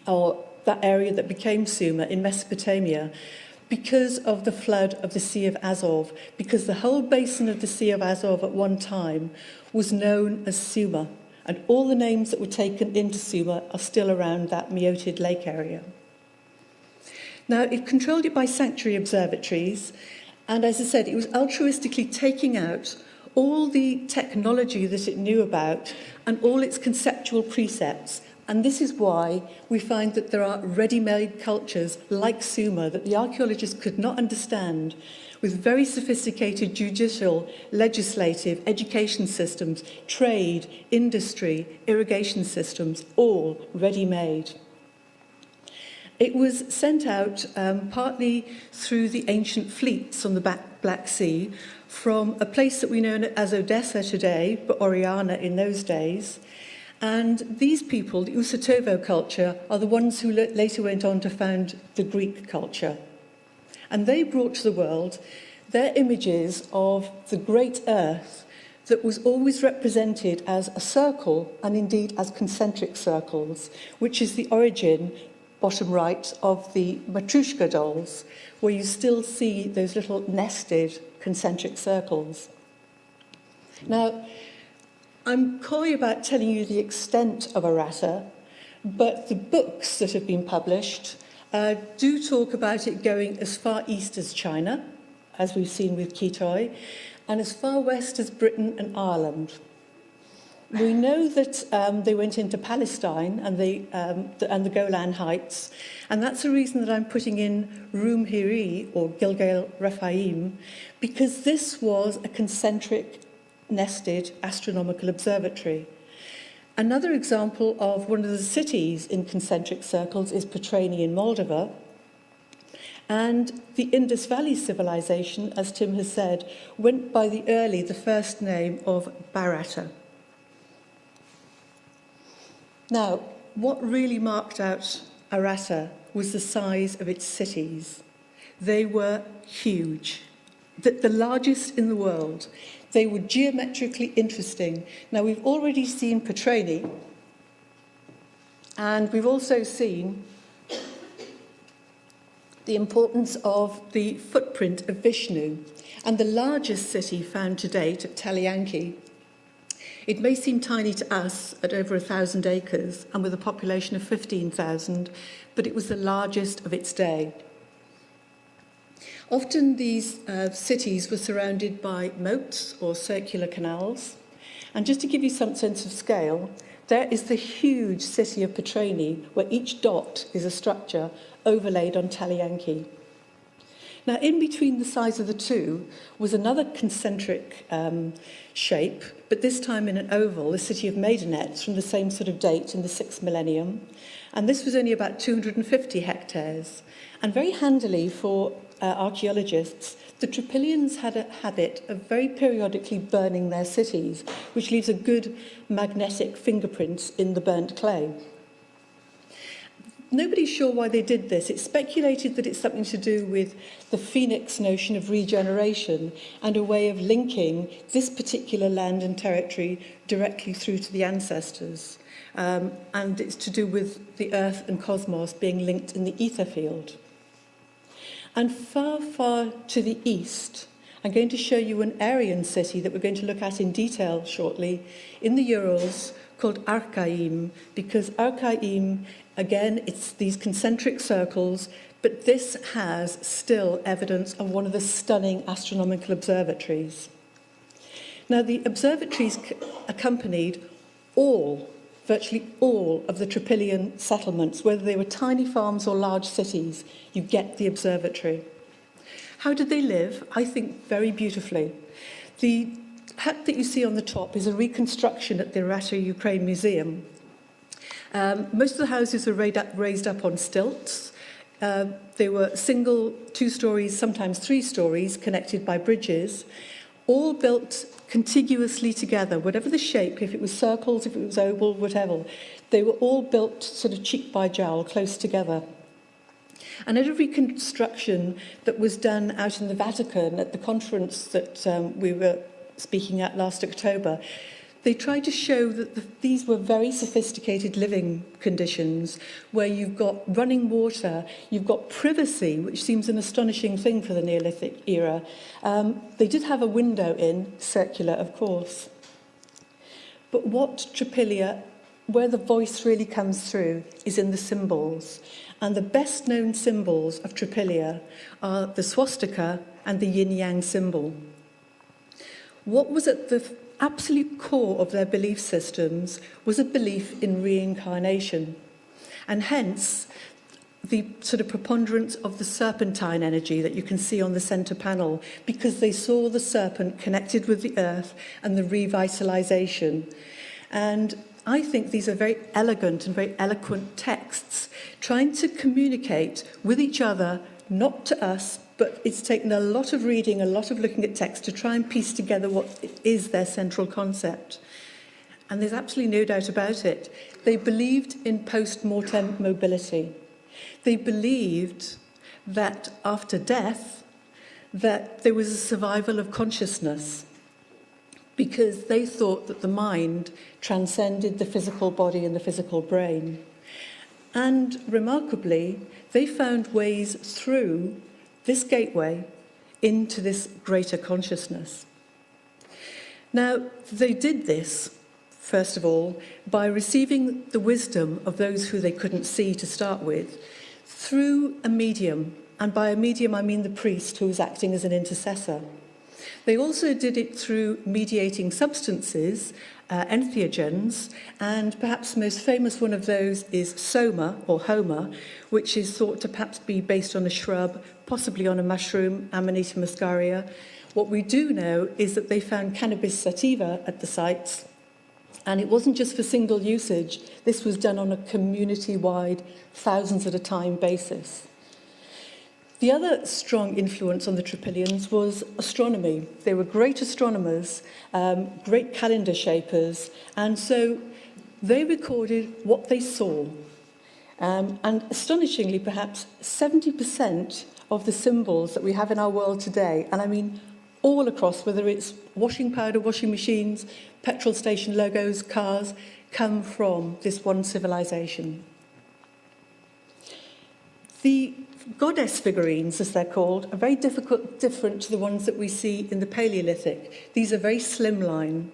Speaker 2: or that area that became Sumer in Mesopotamia, because of the flood of the Sea of Azov, because the whole basin of the Sea of Azov at one time was known as Sumer, and all the names that were taken into Sumer are still around that Meotid lake area. Now, it controlled it by sanctuary observatories, and as I said, it was altruistically taking out all the technology that it knew about and all its conceptual precepts. And this is why we find that there are ready-made cultures like Sumer that the archaeologists could not understand, with very sophisticated judicial, legislative, education systems, trade, industry, irrigation systems, all ready-made. It was sent out partly through the ancient fleets on the Black Sea from a place that we know as Odessa today, but Oriana in those days. And these people, the Usatovo culture, are the ones who later went on to found the Greek culture. And they brought to the world their images of the great earth that was always represented as a circle and indeed as concentric circles, which is the origin, bottom right, of the Matrushka dolls, where you still see those little nested concentric circles. Now, I'm coy about telling you the extent of Aratta, but the books that have been published do talk about it going as far east as China, as we've seen with Kitoi, and as far west as Britain and Ireland. We know that they went into Palestine and the Golan Heights, and that's the reason that I'm putting in Rum Hiri, or Gilgal Rephaim, because this was a concentric nested astronomical observatory. Another example of one of the cities in concentric circles is Petrani in Moldova. And the Indus Valley civilization, as Tim has said, went by the first name of Bharata. Now, what really marked out Aratta was the size of its cities. They were huge, the largest in the world. They were geometrically interesting. Now, we've already seen Petrani, and we've also seen the importance of the footprint of Vishnu. And the largest city found to date at Talyanki, it may seem tiny to us at over 1,000 acres and with a population of 15,000, but it was the largest of its day. Often these cities were surrounded by moats or circular canals. And just to give you some sense of scale, there is the huge city of Petrani, where each dot is a structure overlaid on Talyanki. Now, in between the size of the two was another concentric shape, but this time in an oval, the city of Maidenets, from the same sort of date in the 6th millennium. And this was only about 250 hectares. And very handily for archaeologists, the Trypillians had a habit of very periodically burning their cities, which leaves a good magnetic fingerprint in the burnt clay. Nobody's sure why they did this. It's speculated that it's something to do with the phoenix notion of regeneration and a way of linking this particular land and territory directly through to the ancestors. And it's to do with the earth and cosmos being linked in the ether field. And far, far to the east, I'm going to show you an Aryan city that we're going to look at in detail shortly in the Urals, called Archaim, because Archaim, again, it's these concentric circles, but this has still evidence of one of the stunning astronomical observatories. Now, the observatories accompanied virtually all of the Trypillian settlements, whether they were tiny farms or large cities. You get the observatory. How did they live? I think very beautifully. The hut that you see on the top is a reconstruction at the Aratta Ukraine Museum. Most of the houses were raised up on stilts. They were single, 2 stories, sometimes 3 stories, connected by bridges. all built contiguously together, whatever the shape, if it was circles, if it was oval, whatever. They were all built sort of cheek by jowl, close together. And at a reconstruction that was done out in the Vatican at the conference that we were speaking at last October, they tried to show that these were very sophisticated living conditions where you've got running water, you've got privacy, which seems an astonishing thing for the Neolithic era. They did have a window in, circular, of course. But what Trypillia, where the voice really comes through, is in the symbols. And the best known symbols of Trypillia are the swastika and the yin-yang symbol. What was at the absolute core of their belief systems was a belief in reincarnation, and hence the sort of preponderance of the serpentine energy that you can see on the centre panel, because they saw the serpent connected with the earth and the revitalisation. And I think these are very elegant and very eloquent texts, trying to communicate with each other, not to us, but it's taken a lot of reading, a lot of looking at text to try and piece together what is their central concept. And there's absolutely no doubt about it. They believed in post-mortem mobility. They believed that after death, that there was a survival of consciousness, because they thought that the mind transcended the physical body and the physical brain. And remarkably, they found ways through this gateway into this greater consciousness. Now, they did this, first of all, by receiving the wisdom of those who they couldn't see to start with, through a medium. And by a medium, I mean the priest who was acting as an intercessor. They also did it through mediating substances, entheogens, and perhaps the most famous one of those is soma, or homa, which is thought to perhaps be based on a shrub, possibly on a mushroom, Amanita muscaria. What we do know is that they found cannabis sativa at the sites, and it wasn't just for single usage. This was done on a community-wide, thousands at a time basis. The other strong influence on the Trypillians was astronomy. They were great astronomers, great calendar shapers, and so they recorded what they saw. And astonishingly, perhaps 70% of the symbols that we have in our world today, and I mean all across, whether it's washing powder, washing machines, petrol station logos, cars, come from this one civilization. The goddess figurines, as they're called, are very different to the ones that we see in the Paleolithic. These are very slimline,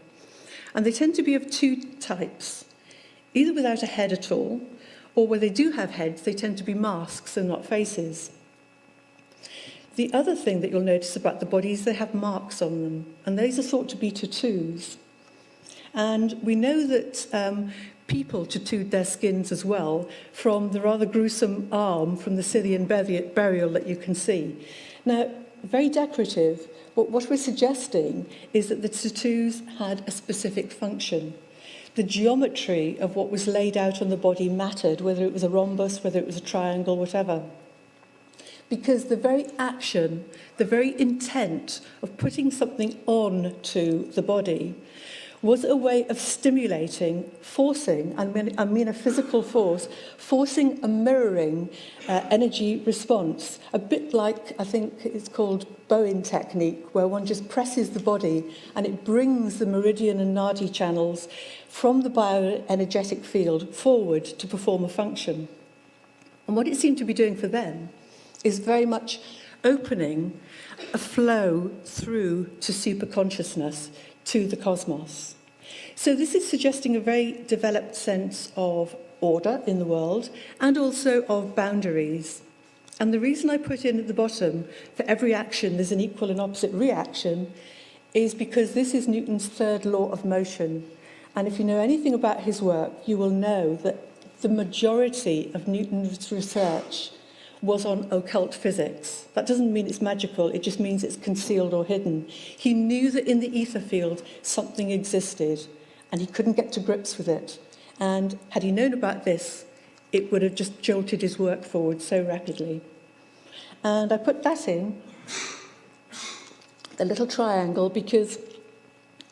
Speaker 2: and they tend to be of two types, either without a head at all, or where they do have heads, they tend to be masks and not faces. The other thing that you'll notice about the body is they have marks on them, and those are thought to be tattoos. And we know that people tattooed their skins as well from the rather gruesome arm from the Scythian burial that you can see. Now, very decorative, but what we're suggesting is that the tattoos had a specific function. The geometry of what was laid out on the body mattered, whether it was a rhombus, whether it was a triangle, whatever. Because the very action, the very intent of putting something on to the body was a way of stimulating, forcing, I mean a physical force, forcing a mirroring energy response, a bit like, I think it's called Bowen technique, where one just presses the body and it brings the meridian and nadi channels from the bioenergetic field forward to perform a function. And what it seemed to be doing for them is very much opening a flow through to superconsciousness, to the cosmos. So this is suggesting a very developed sense of order in the world and also of boundaries. And the reason I put in at the bottom, for every action there's an equal and opposite reaction, is because this is Newton's third law of motion. And if you know anything about his work, you will know that the majority of Newton's research was on occult physics. That doesn't mean it's magical, it just means it's concealed or hidden. He knew that in the ether field something existed, and he couldn't get to grips with it. And had he known about this, it would have just jolted his work forward so rapidly. And I put that in the little triangle, because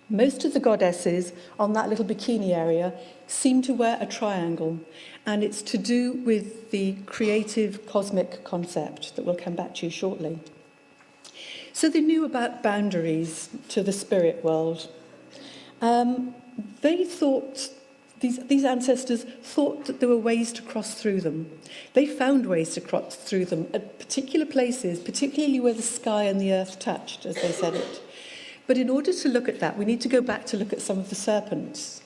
Speaker 2: most of the goddesses on that little bikini area seem to wear a triangle, and it's to do with the creative cosmic concept that we'll come back to shortly. So they knew about boundaries to the spirit world. They thought, these ancestors thought that there were ways to cross through them. They found ways to cross through them at particular places, particularly where the sky and the earth touched, as they said it. But in order to look at that, we need to go back to look at some of the serpents.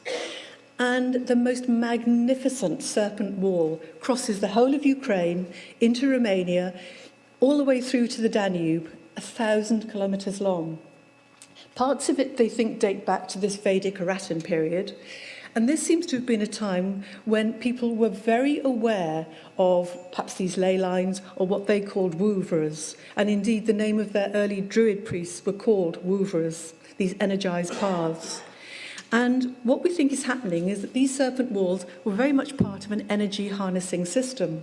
Speaker 2: And the most magnificent serpent wall crosses the whole of Ukraine into Romania, all the way through to the Danube, 1,000 kilometres long. Parts of it, they think, date back to this Vedic Arattan period. And this seems to have been a time when people were very aware of perhaps these ley lines, or what they called woovers. And indeed, the name of their early Druid priests were called woovers, these energized paths. And what we think is happening is that these serpent walls were very much part of an energy harnessing system.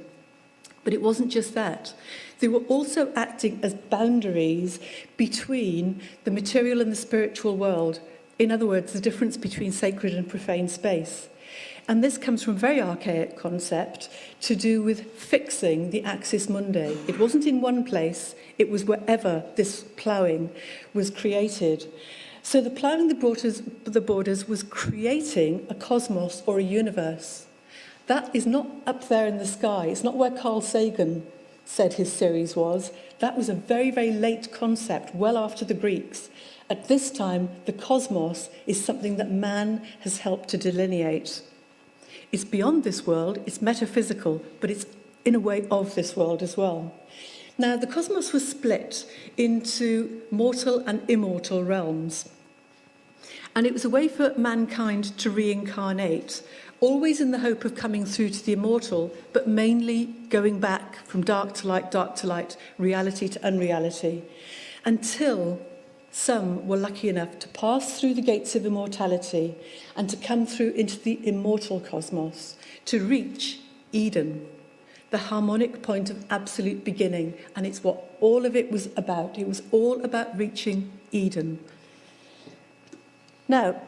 Speaker 2: But it wasn't just that. They were also acting as boundaries between the material and the spiritual world. In other words, the difference between sacred and profane space. And this comes from a very archaic concept to do with fixing the axis mundi. It wasn't in one place, it was wherever this ploughing was created. So the ploughing the borders was creating a cosmos or a universe. That is not up there in the sky. It's not where Carl Sagan said his series was. That was a very, very late concept, well after the Greeks. At this time, the cosmos is something that man has helped to delineate. It's beyond this world, it's metaphysical, but it's in a way of this world as well. Now, the cosmos was split into mortal and immortal realms. And it was a way for mankind to reincarnate, always in the hope of coming through to the immortal, but mainly going back from dark to light, reality to unreality, until some were lucky enough to pass through the gates of immortality and to come through into the immortal cosmos, to reach Eden, the harmonic point of absolute beginning. And it's what all of it was about. It was all about reaching Eden. Now,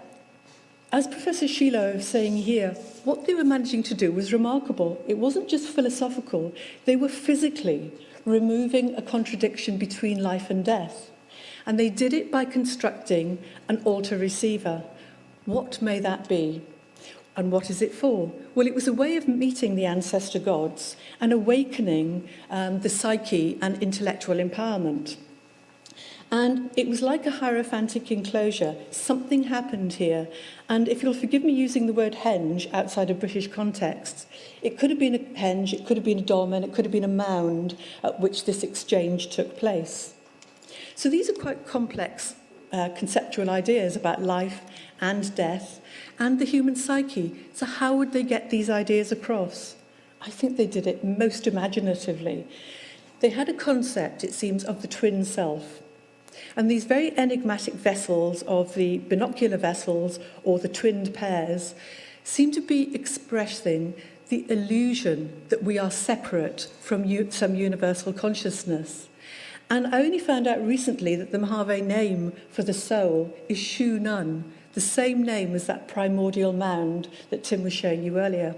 Speaker 2: as Professor Sheila was saying here, what they were managing to do was remarkable. It wasn't just philosophical. They were physically removing a contradiction between life and death. And they did it by constructing an altar receiver. What may that be? And what is it for? Well, it was a way of meeting the ancestor gods and awakening the psyche and intellectual empowerment. And it was like a hierophantic enclosure. Something happened here. And if you'll forgive me using the word henge outside of British contexts, it could have been a henge, it could have been a dolmen, it could have been a mound at which this exchange took place. So these are quite complex conceptual ideas about life and death and the human psyche. So how would they get these ideas across? I think they did it most imaginatively. They had a concept, it seems, of the twin self. And these very enigmatic vessels of the binocular vessels or the twinned pairs seem to be expressing the illusion that we are separate from some universal consciousness. And I only found out recently that the Mojave name for the soul is Shu Nun, the same name as that primordial mound that Tim was showing you earlier.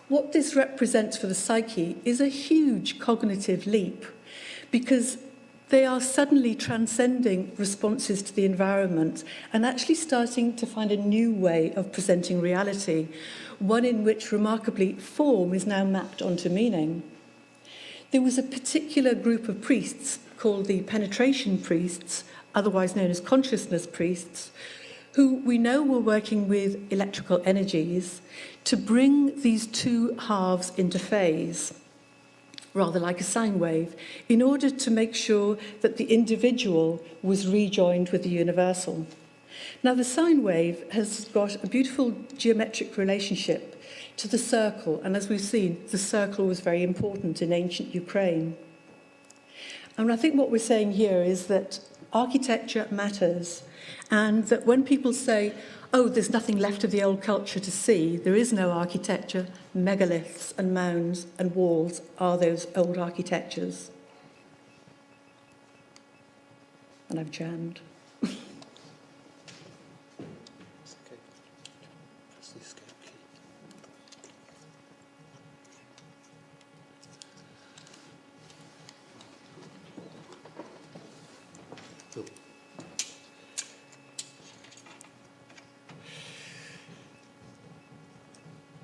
Speaker 2: What this represents for the psyche is a huge cognitive leap, because they are suddenly transcending responses to the environment and actually starting to find a new way of presenting reality, one in which, remarkably, form is now mapped onto meaning. There was a particular group of priests called the penetration priests, otherwise known as consciousness priests, who we know were working with electrical energies to bring these two halves into phase, rather like a sine wave, in order to make sure that the individual was rejoined with the universal. Now, the sine wave has got a beautiful geometric relationship to the circle, and as we've seen, the circle was very important in ancient Ukraine. And I think what we're saying here is that architecture matters, and that when people say, oh, there's nothing left of the old culture to see, there is no architecture, megaliths and mounds and walls are those old architectures. And I've jammed.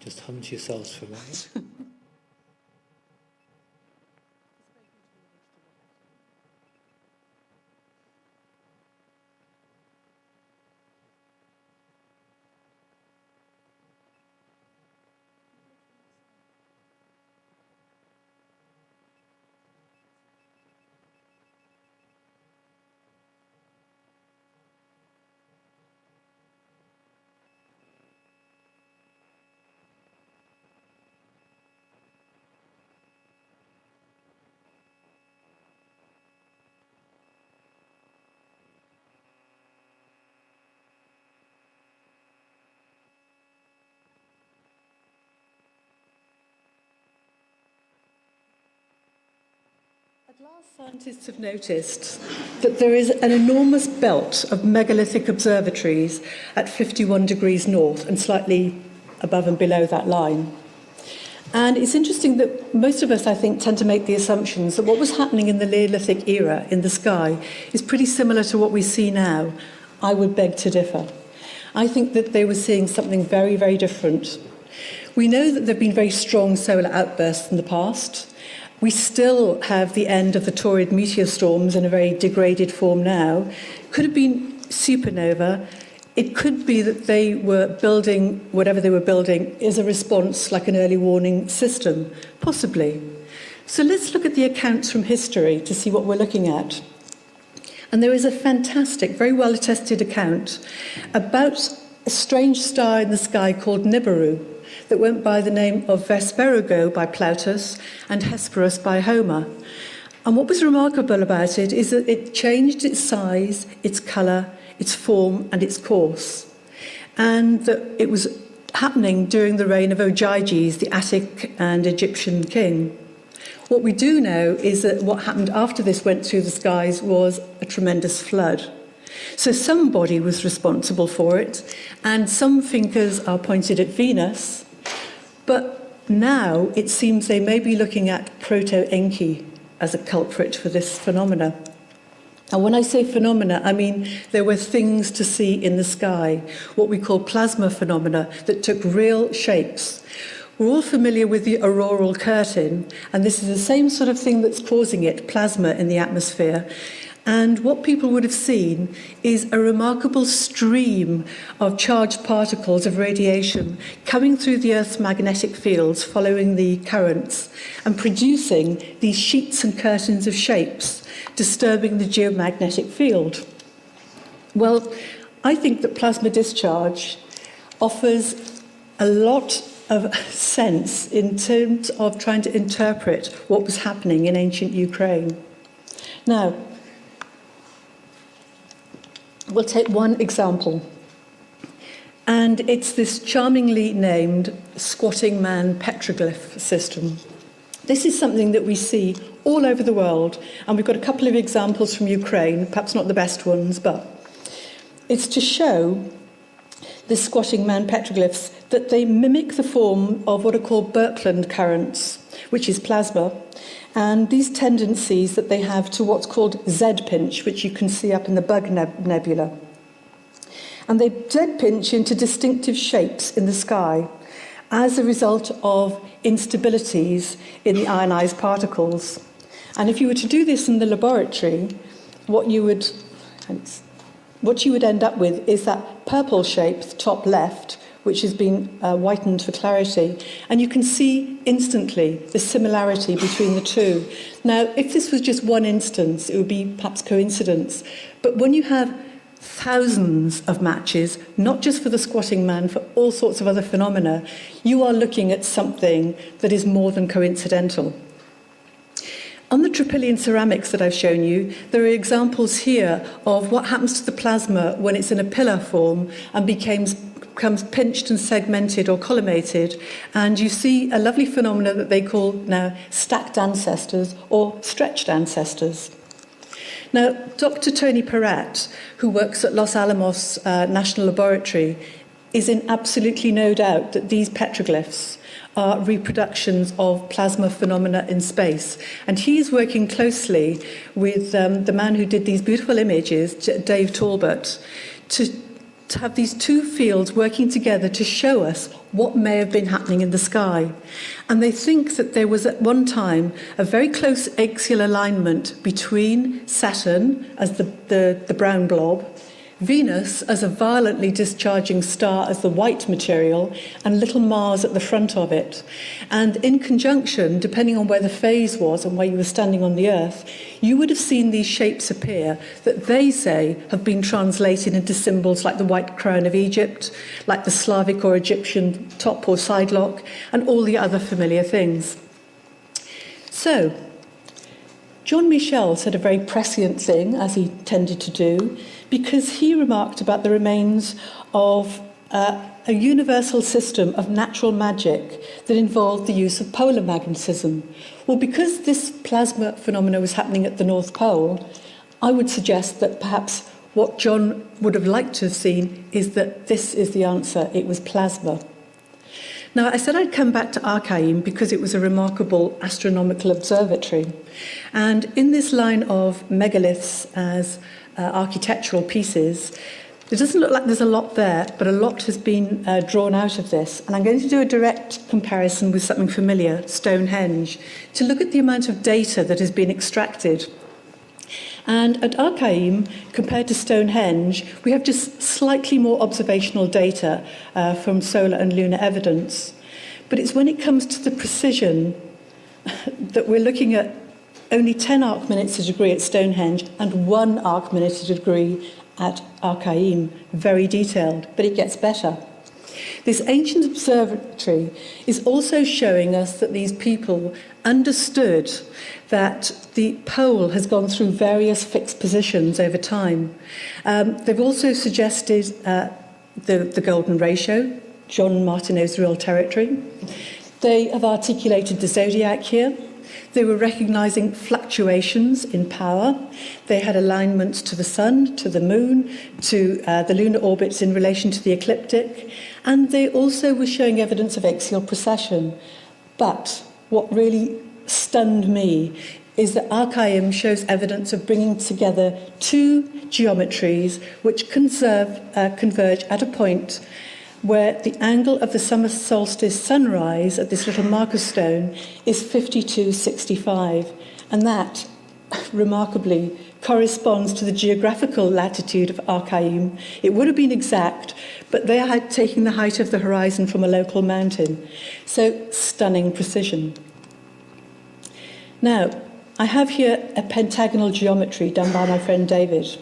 Speaker 1: Just hum to yourselves for a moment. At last, scientists have noticed that there is an enormous belt of megalithic observatories at 51 degrees north and slightly above and below that line. And it's interesting that most of us, I think, tend to make the assumptions that what was happening in the Neolithic era in the sky is pretty similar to what we see now. I would beg to differ. I think that they were seeing something very, very different. We know that there have been very strong solar outbursts in the past. We still have the end of the Taurid meteor storms in a very degraded form now. Could have been supernova. It could be that they were building, whatever they were building, is a response like an early warning system, possibly. So let's look at the accounts from history to see what we're looking at. And there is a fantastic, very well-attested account about a strange star in the sky called Nibiru, that went by the name of Vesperugo by Plautus and Hesperus by Homer. And what was remarkable about it is that it changed its size, its colour, its form and its course. And that it was happening during the reign of Ogyges, the Attic and Egyptian king. What we do know is that what happened after this went through the skies was a tremendous flood. So somebody was responsible for it, and some fingers are pointed at Venus. But now it seems they may be looking at Proto-Enki as a culprit for this phenomena. And when I say phenomena, I mean there were things to see in the sky, what we call plasma phenomena, that took real shapes. We're all familiar with the auroral curtain, and this is the same sort of thing that's causing it, plasma in the atmosphere. And what people would have seen is a remarkable stream of charged particles of radiation coming through the Earth's magnetic fields, following the currents, and producing these sheets and curtains of shapes, disturbing the geomagnetic field. Well, I think that plasma discharge offers a lot of sense in terms of trying to interpret what was happening in ancient Ukraine. Now, we'll take one example, and it's this charmingly named squatting man petroglyph system. This is something that we see all over the world, and we've got a couple of examples from Ukraine, perhaps not the best ones, but it's to show the squatting man petroglyphs that they mimic the form of what are called Birkeland currents, which is plasma, and these tendencies that they have to what's called Z-pinch, which you can see up in the Bug Nebula. And they Z-pinch into distinctive shapes in the sky as a result of instabilities in the ionized particles. And if you were to do this in the laboratory, what you would end up with is that purple shape, the top left, which has been whitened for clarity. And you can see instantly the similarity between the two. Now, if this was just one instance, it would be perhaps coincidence. But when you have thousands of matches, not just for the squatting man, for all sorts of other phenomena, you are looking at something that is more than coincidental. On the tropylian ceramics that I've shown you, there are examples here of what happens to the plasma when it's in a pillar form and becomes pinched and segmented or collimated, and you see a lovely phenomenon that they call now stacked ancestors or stretched ancestors.
Speaker 2: Now, Dr. Tony Peratt, who works at Los Alamos National Laboratory, is in absolutely no doubt that these petroglyphs are reproductions of plasma phenomena in space. And he's working closely with the man who did these beautiful images, Dave Talbot, to have these two fields working together to show us what may have been happening in the sky. And they think that there was at one time a very close axial alignment between Saturn as the brown blob, Venus as a violently discharging star as the white material, and little Mars at the front of it. And in conjunction, depending on where the phase was and where you were standing on the Earth, you would have seen these shapes appear that they say have been translated into symbols like the white crown of Egypt, like the Slavic or Egyptian top or sidelock, and all the other familiar things. So, John Michel said a very prescient thing, as he tended to do, because he remarked about the remains of a universal system of natural magic that involved the use of polar magnetism. Well, because this plasma phenomena was happening at the North Pole, I would suggest that perhaps what John would have liked to have seen is that this is the answer. It was plasma. Now, I said I'd come back to Archaim because it was a remarkable astronomical observatory. And in this line of megaliths as architectural pieces, it doesn't look like there's a lot there, but a lot has been drawn out of this. And I'm going to do a direct comparison with something familiar, Stonehenge, to look at the amount of data that has been extracted. And at Archaim, compared to Stonehenge, we have just slightly more observational data from solar and lunar evidence. But it's when it comes to the precision that we're looking at only 10 arc minutes a degree at Stonehenge and 1 arc minute a degree at Archaim. Very detailed, but it gets better. This ancient observatory is also showing us that these people understood that the pole has gone through various fixed positions over time. They've also suggested the golden ratio, John Martineau's real territory. They have articulated the zodiac here. They were recognizing fluctuations in power. They had alignments to the sun, to the moon, to the lunar orbits in relation to the ecliptic. And they also were showing evidence of axial precession. But what really stunned me is that Archaim shows evidence of bringing together two geometries which converge at a point where the angle of the summer solstice sunrise at this little marker stone is 52.65. And that, remarkably, corresponds to the geographical latitude of Archaim. It would have been exact, but they had taken the height of the horizon from a local mountain. So, stunning precision. Now, I have here a pentagonal geometry done by my friend David.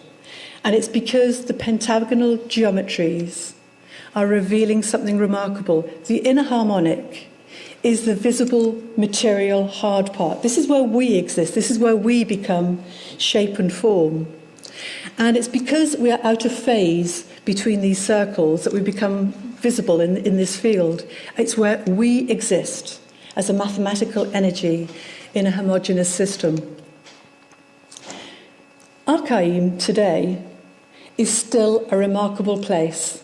Speaker 2: And it's because the pentagonal geometries are revealing something remarkable. The inner harmonic is the visible material hard part. This is where we exist. This is where we become shape and form. And it's because we are out of phase between these circles that we become visible in this field. It's where we exist as a mathematical energy in a homogeneous system. Archaim today is still a remarkable place.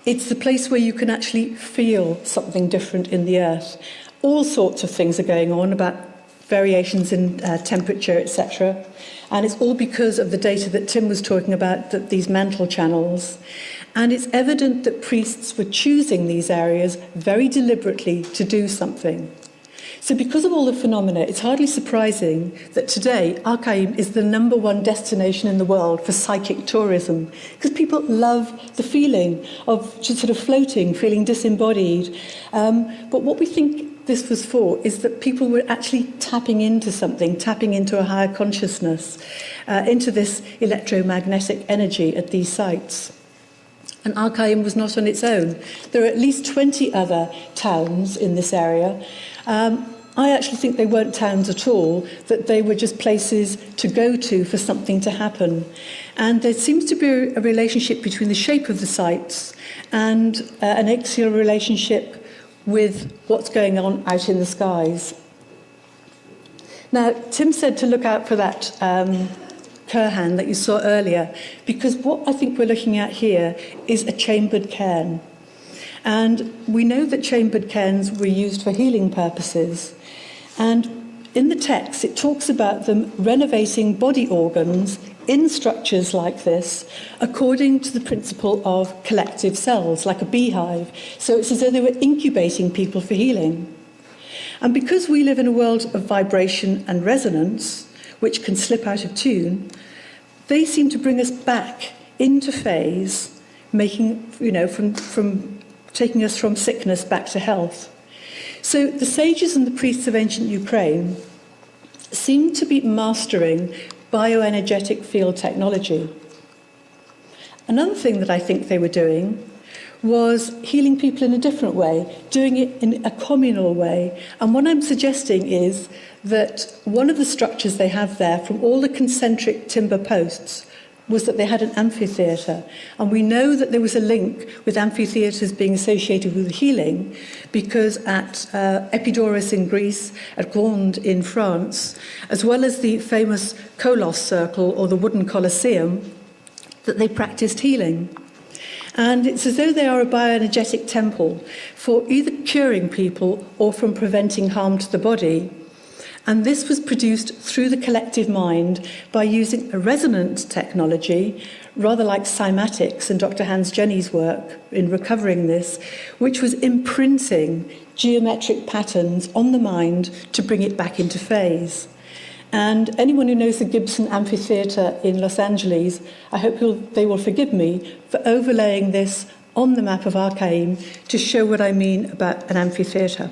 Speaker 2: It's the place where you can actually feel something different in the earth. All sorts of things are going on about variations in temperature, etc. And it's all because of the data that Tim was talking about, that these mantle channels. And it's evident that priests were choosing these areas very deliberately to do something. So because of all the phenomena, it's hardly surprising that today Archaim is the #1 destination in the world for psychic tourism, because people love the feeling of just sort of floating, feeling disembodied. But what we think this was for is that people were actually tapping into something, tapping into a higher consciousness, into this electromagnetic energy at these sites. And Archaim was not on its own. There are at least 20 other towns in this area. I actually think they weren't towns at all, that they were just places to go to for something to happen. And there seems to be a relationship between the shape of the sites and an axial relationship with what's going on out in the skies. Now, Tim said to look out for that Kurhan that you saw earlier, because what I think we're looking at here is a chambered cairn. And we know that chambered cairns were used for healing purposes. And in the text, it talks about them renovating body organs in structures like this according to the principle of collective cells, like a beehive. So it's as though they were incubating people for healing. And because we live in a world of vibration and resonance, which can slip out of tune, they seem to bring us back into phase, making, from taking us from sickness back to health. So the sages and the priests of ancient Ukraine seem to be mastering bioenergetic field technology. Another thing that I think they were doing was healing people in a different way, doing it in a communal way. And what I'm suggesting is that one of the structures they have there from all the concentric timber posts was that they had an amphitheatre. And we know that there was a link with amphitheatres being associated with healing because at Epidaurus in Greece, at Gand in France, as well as the famous Kolos Circle or the wooden Colosseum, that they practiced healing. And it's as though they are a bioenergetic temple for either curing people or from preventing harm to the body. And this was produced through the collective mind by using a resonant technology, rather like cymatics and Dr. Hans Jenny's work in recovering this, which was imprinting geometric patterns on the mind to bring it back into phase. And anyone who knows the Gibson Amphitheatre in Los Angeles, I hope they will forgive me for overlaying this on the map of Archaim to show what I mean about an amphitheatre.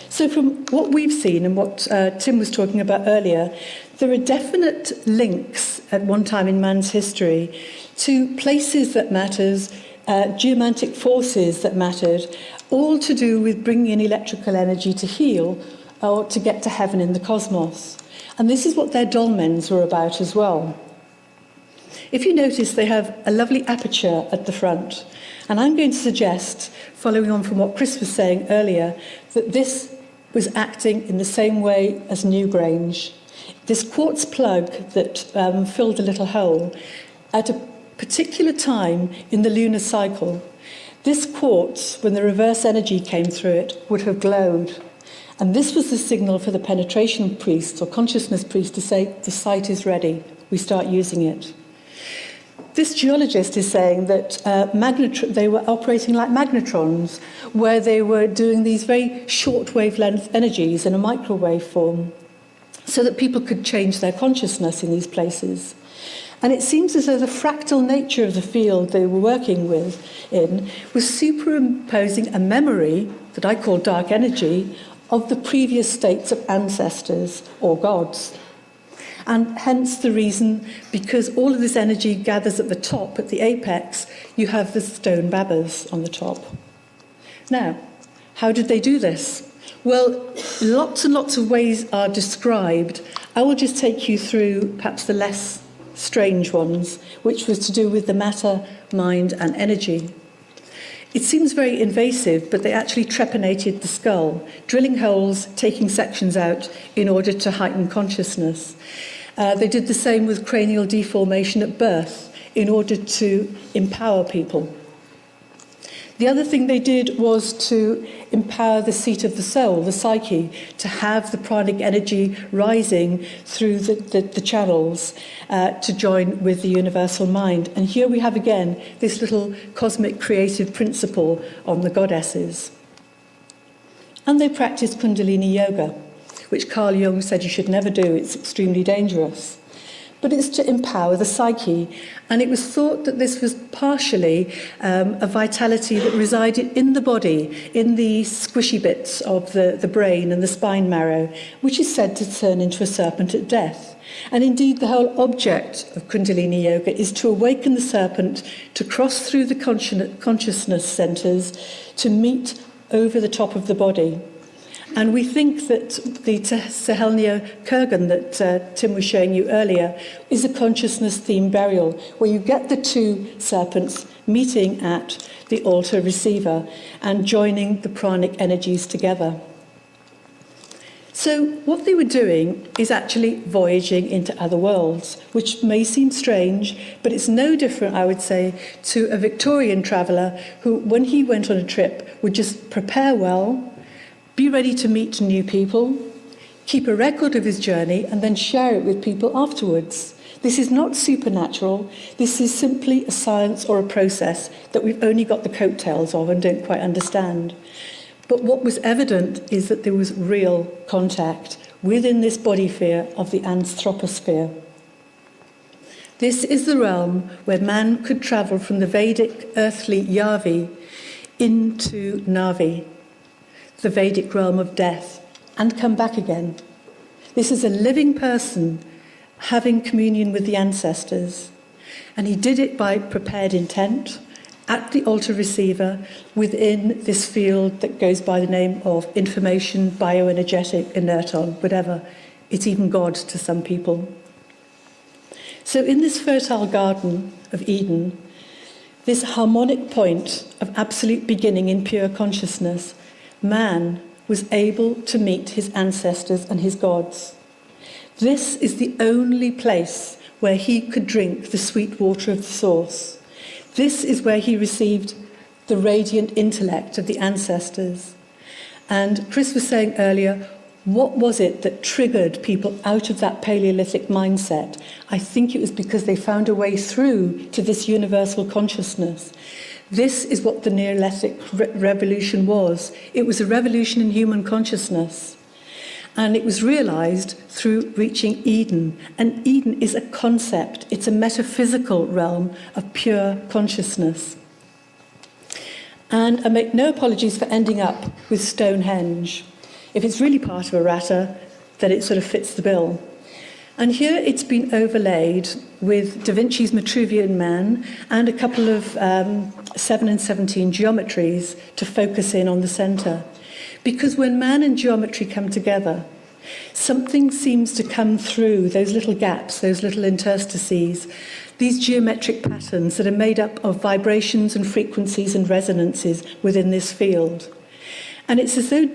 Speaker 2: So from what we've seen and what Tim was talking about earlier, there are definite links at one time in man's history to places that matters, geomantic forces that mattered, all to do with bringing in electrical energy to heal or to get to heaven in the cosmos. And this is what their dolmens were about as well. If you notice, they have a lovely aperture at the front. And I'm going to suggest, following on from what Chris was saying earlier, that this was acting in the same way as Newgrange. This quartz plug that filled a little hole at a particular time in the lunar cycle, this quartz, when the reverse energy came through it, would have glowed. And this was the signal for the penetration priest or consciousness priest to say, the site is ready, we start using it. This geologist is saying that they were operating like magnetrons, where they were doing these very short wavelength energies in a microwave form, so that people could change their consciousness in these places. And it seems as though the fractal nature of the field they were working in was superimposing a memory, that I call dark energy, of the previous states of ancestors or gods. And hence the reason, because all of this energy gathers at the top, at the apex, you have the stone babbas on the top. Now, how did they do this? Well, lots and lots of ways are described. I will just take you through perhaps the less strange ones, which was to do with the matter, mind, and energy. It seems very invasive, but they actually trepanated the skull, drilling holes, taking sections out in order to heighten consciousness. They did the same with cranial deformation at birth in order to empower people. The other thing they did was to empower the seat of the soul, the psyche, to have the pranic energy rising through the channels to join with the universal mind. And here we have again this little cosmic creative principle on the goddesses. And they practiced Kundalini yoga, which Carl Jung said you should never do, it's extremely dangerous. But it's to empower the psyche. And it was thought that this was partially a vitality that resided in the body, in the squishy bits of the brain and the spine marrow, which is said to turn into a serpent at death. And indeed, the whole object of Kundalini Yoga is to awaken the serpent, to cross through the consciousness centres, to meet over the top of the body. And we think that the Sahelnia Kurgan that Tim was showing you earlier is a consciousness-themed burial, where you get the two serpents meeting at the altar receiver and joining the pranic energies together. So what they were doing is actually voyaging into other worlds, which may seem strange, but it's no different, I would say, to a Victorian traveller who, when he went on a trip, would just prepare well, be ready to meet new people, keep a record of his journey, and then share it with people afterwards. This is not supernatural. This is simply a science or a process that we've only got the coattails of and don't quite understand. But what was evident is that there was real contact within this body sphere of the anthroposphere. This is the realm where man could travel from the Vedic earthly Yavi into Navi, the Vedic realm of death, and come back again. This is a living person having communion with the ancestors. And he did it by prepared intent, at the altar receiver, within this field that goes by the name of information, bioenergetic, inerton, whatever. It's even God to some people. So in this fertile garden of Eden, this harmonic point of absolute beginning in pure consciousness, man was able to meet his ancestors and his gods. This is the only place where he could drink the sweet water of the source. This is where he received the radiant intellect of the ancestors. And Chris was saying earlier, what was it that triggered people out of that Paleolithic mindset? I think it was because they found a way through to this universal consciousness. This is what the Neolithic revolution was. It was a revolution in human consciousness. And it was realized through reaching Eden. And Eden is a concept. It's a metaphysical realm of pure consciousness. And I make no apologies for ending up with Stonehenge. If it's really part of Aratta, then it sort of fits the bill. And here it's been overlaid with Da Vinci's Vitruvian Man and a couple of 7 and 17 geometries to focus in on the centre. Because when man and geometry come together, something seems to come through those little gaps, those little interstices, these geometric patterns that are made up of vibrations and frequencies and resonances within this field. And it's as though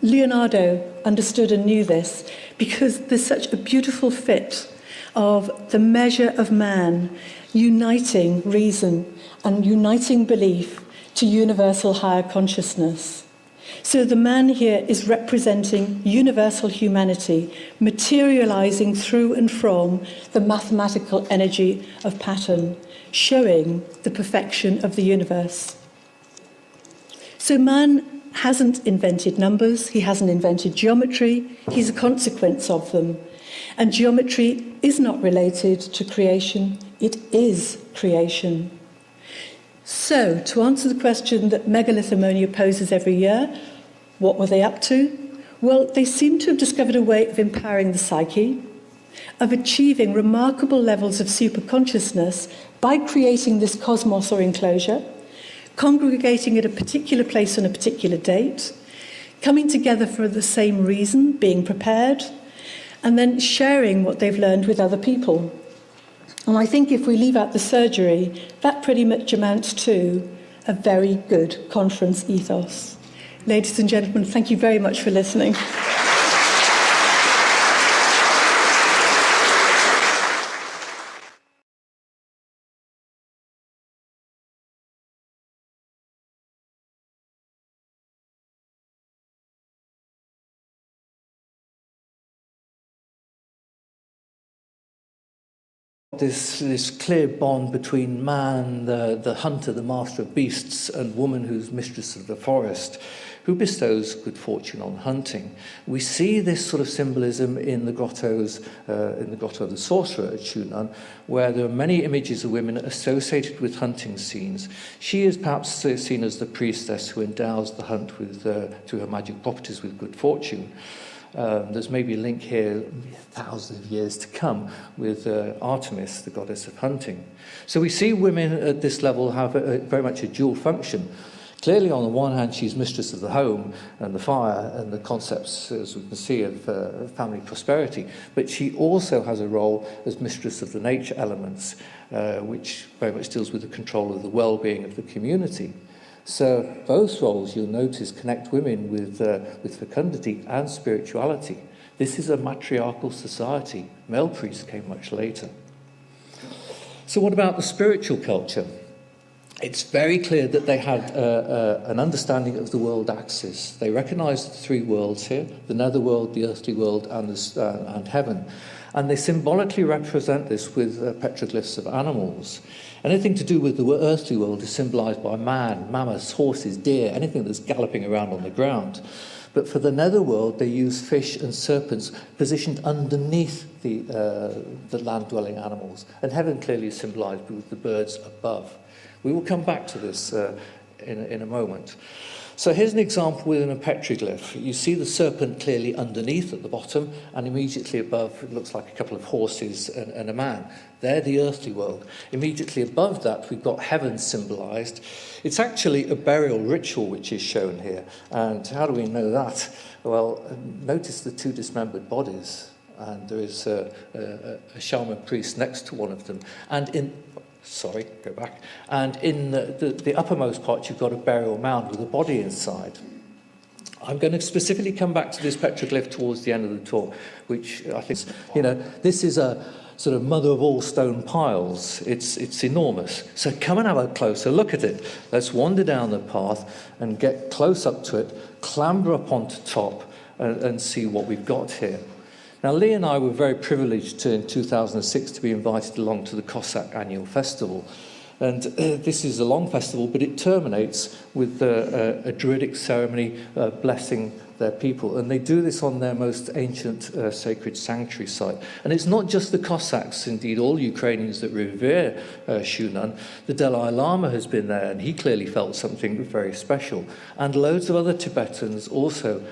Speaker 2: Leonardo understood and knew this, because there's such a beautiful fit of the measure of man uniting reason and uniting belief to universal higher consciousness. So the man here is representing universal humanity, materializing through and from the mathematical energy of pattern, showing the perfection of the universe. So man hasn't invented numbers, he hasn't invented geometry, he's a consequence of them. And geometry is not related to creation, it is creation. So, to answer the question that Megalithomania poses every year, what were they up to? Well, they seem to have discovered a way of empowering the psyche, of achieving remarkable levels of superconsciousness by creating this cosmos or enclosure, congregating at a particular place on a particular date, coming together for the same reason, being prepared, and then sharing what they've learned with other people. And I think if we leave out the surgery, that pretty much amounts to a very good conference ethos. Ladies and gentlemen, thank you very much for listening.
Speaker 1: This clear bond between man, the hunter, the master of beasts, and woman who's mistress of the forest, who bestows good fortune on hunting. We see this sort of symbolism in the grottos, in the grotto of the sorcerer at Shunan, where there are many images of women associated with hunting scenes. She is perhaps seen as the priestess who endows the hunt with, through her magic properties with good fortune. There's maybe a link here, thousands of years to come, with Artemis, the goddess of hunting. So we see women at this level have very much a dual function. Clearly, on the one hand, she's mistress of the home and the fire and the concepts, as we can see, of family prosperity. But she also has a role as mistress of the nature elements, which very much deals with the control of the well-being of the community. So both roles, you'll notice, connect women with fecundity and spirituality. This is a matriarchal society. Male priests came much later. So what about the spiritual culture? It's very clear that they had an understanding of the world axis. They recognized the three worlds here, the netherworld, the earthly world, and heaven. And they symbolically represent this with petroglyphs of animals. Anything to do with the earthly world is symbolized by man, mammoths, horses, deer, anything that's galloping around on the ground. But for the netherworld, they use fish and serpents positioned underneath the land-dwelling animals. And heaven clearly is symbolized with the birds above. We will come back to this in a moment. So here's an example within a petroglyph. You see the serpent clearly underneath at the bottom, and immediately above it looks like a couple of horses and a man. They're the earthly world. Immediately above that, we've got heaven symbolized. It's actually a burial ritual which is shown here. And how do we know that? Well, notice the two dismembered bodies. And there is a shaman priest next to one of them. And in the uppermost part, you've got a burial mound with a body inside. I'm going to specifically come back to this petroglyph towards the end of the talk, which I think, this is a sort of mother of all stone piles. It's enormous. So come and have a closer look at it. Let's wander down the path and get close up to it, clamber up onto top and see what we've got here. Now, Lee and I were very privileged in 2006 to be invited along to the Cossack annual festival. And this is a long festival, but it terminates with a druidic ceremony blessing their people. And they do this on their most ancient sacred sanctuary site. And it's not just the Cossacks, indeed, all Ukrainians that revere Shunan. The Dalai Lama has been there, and he clearly felt something very special. And loads of other Tibetans also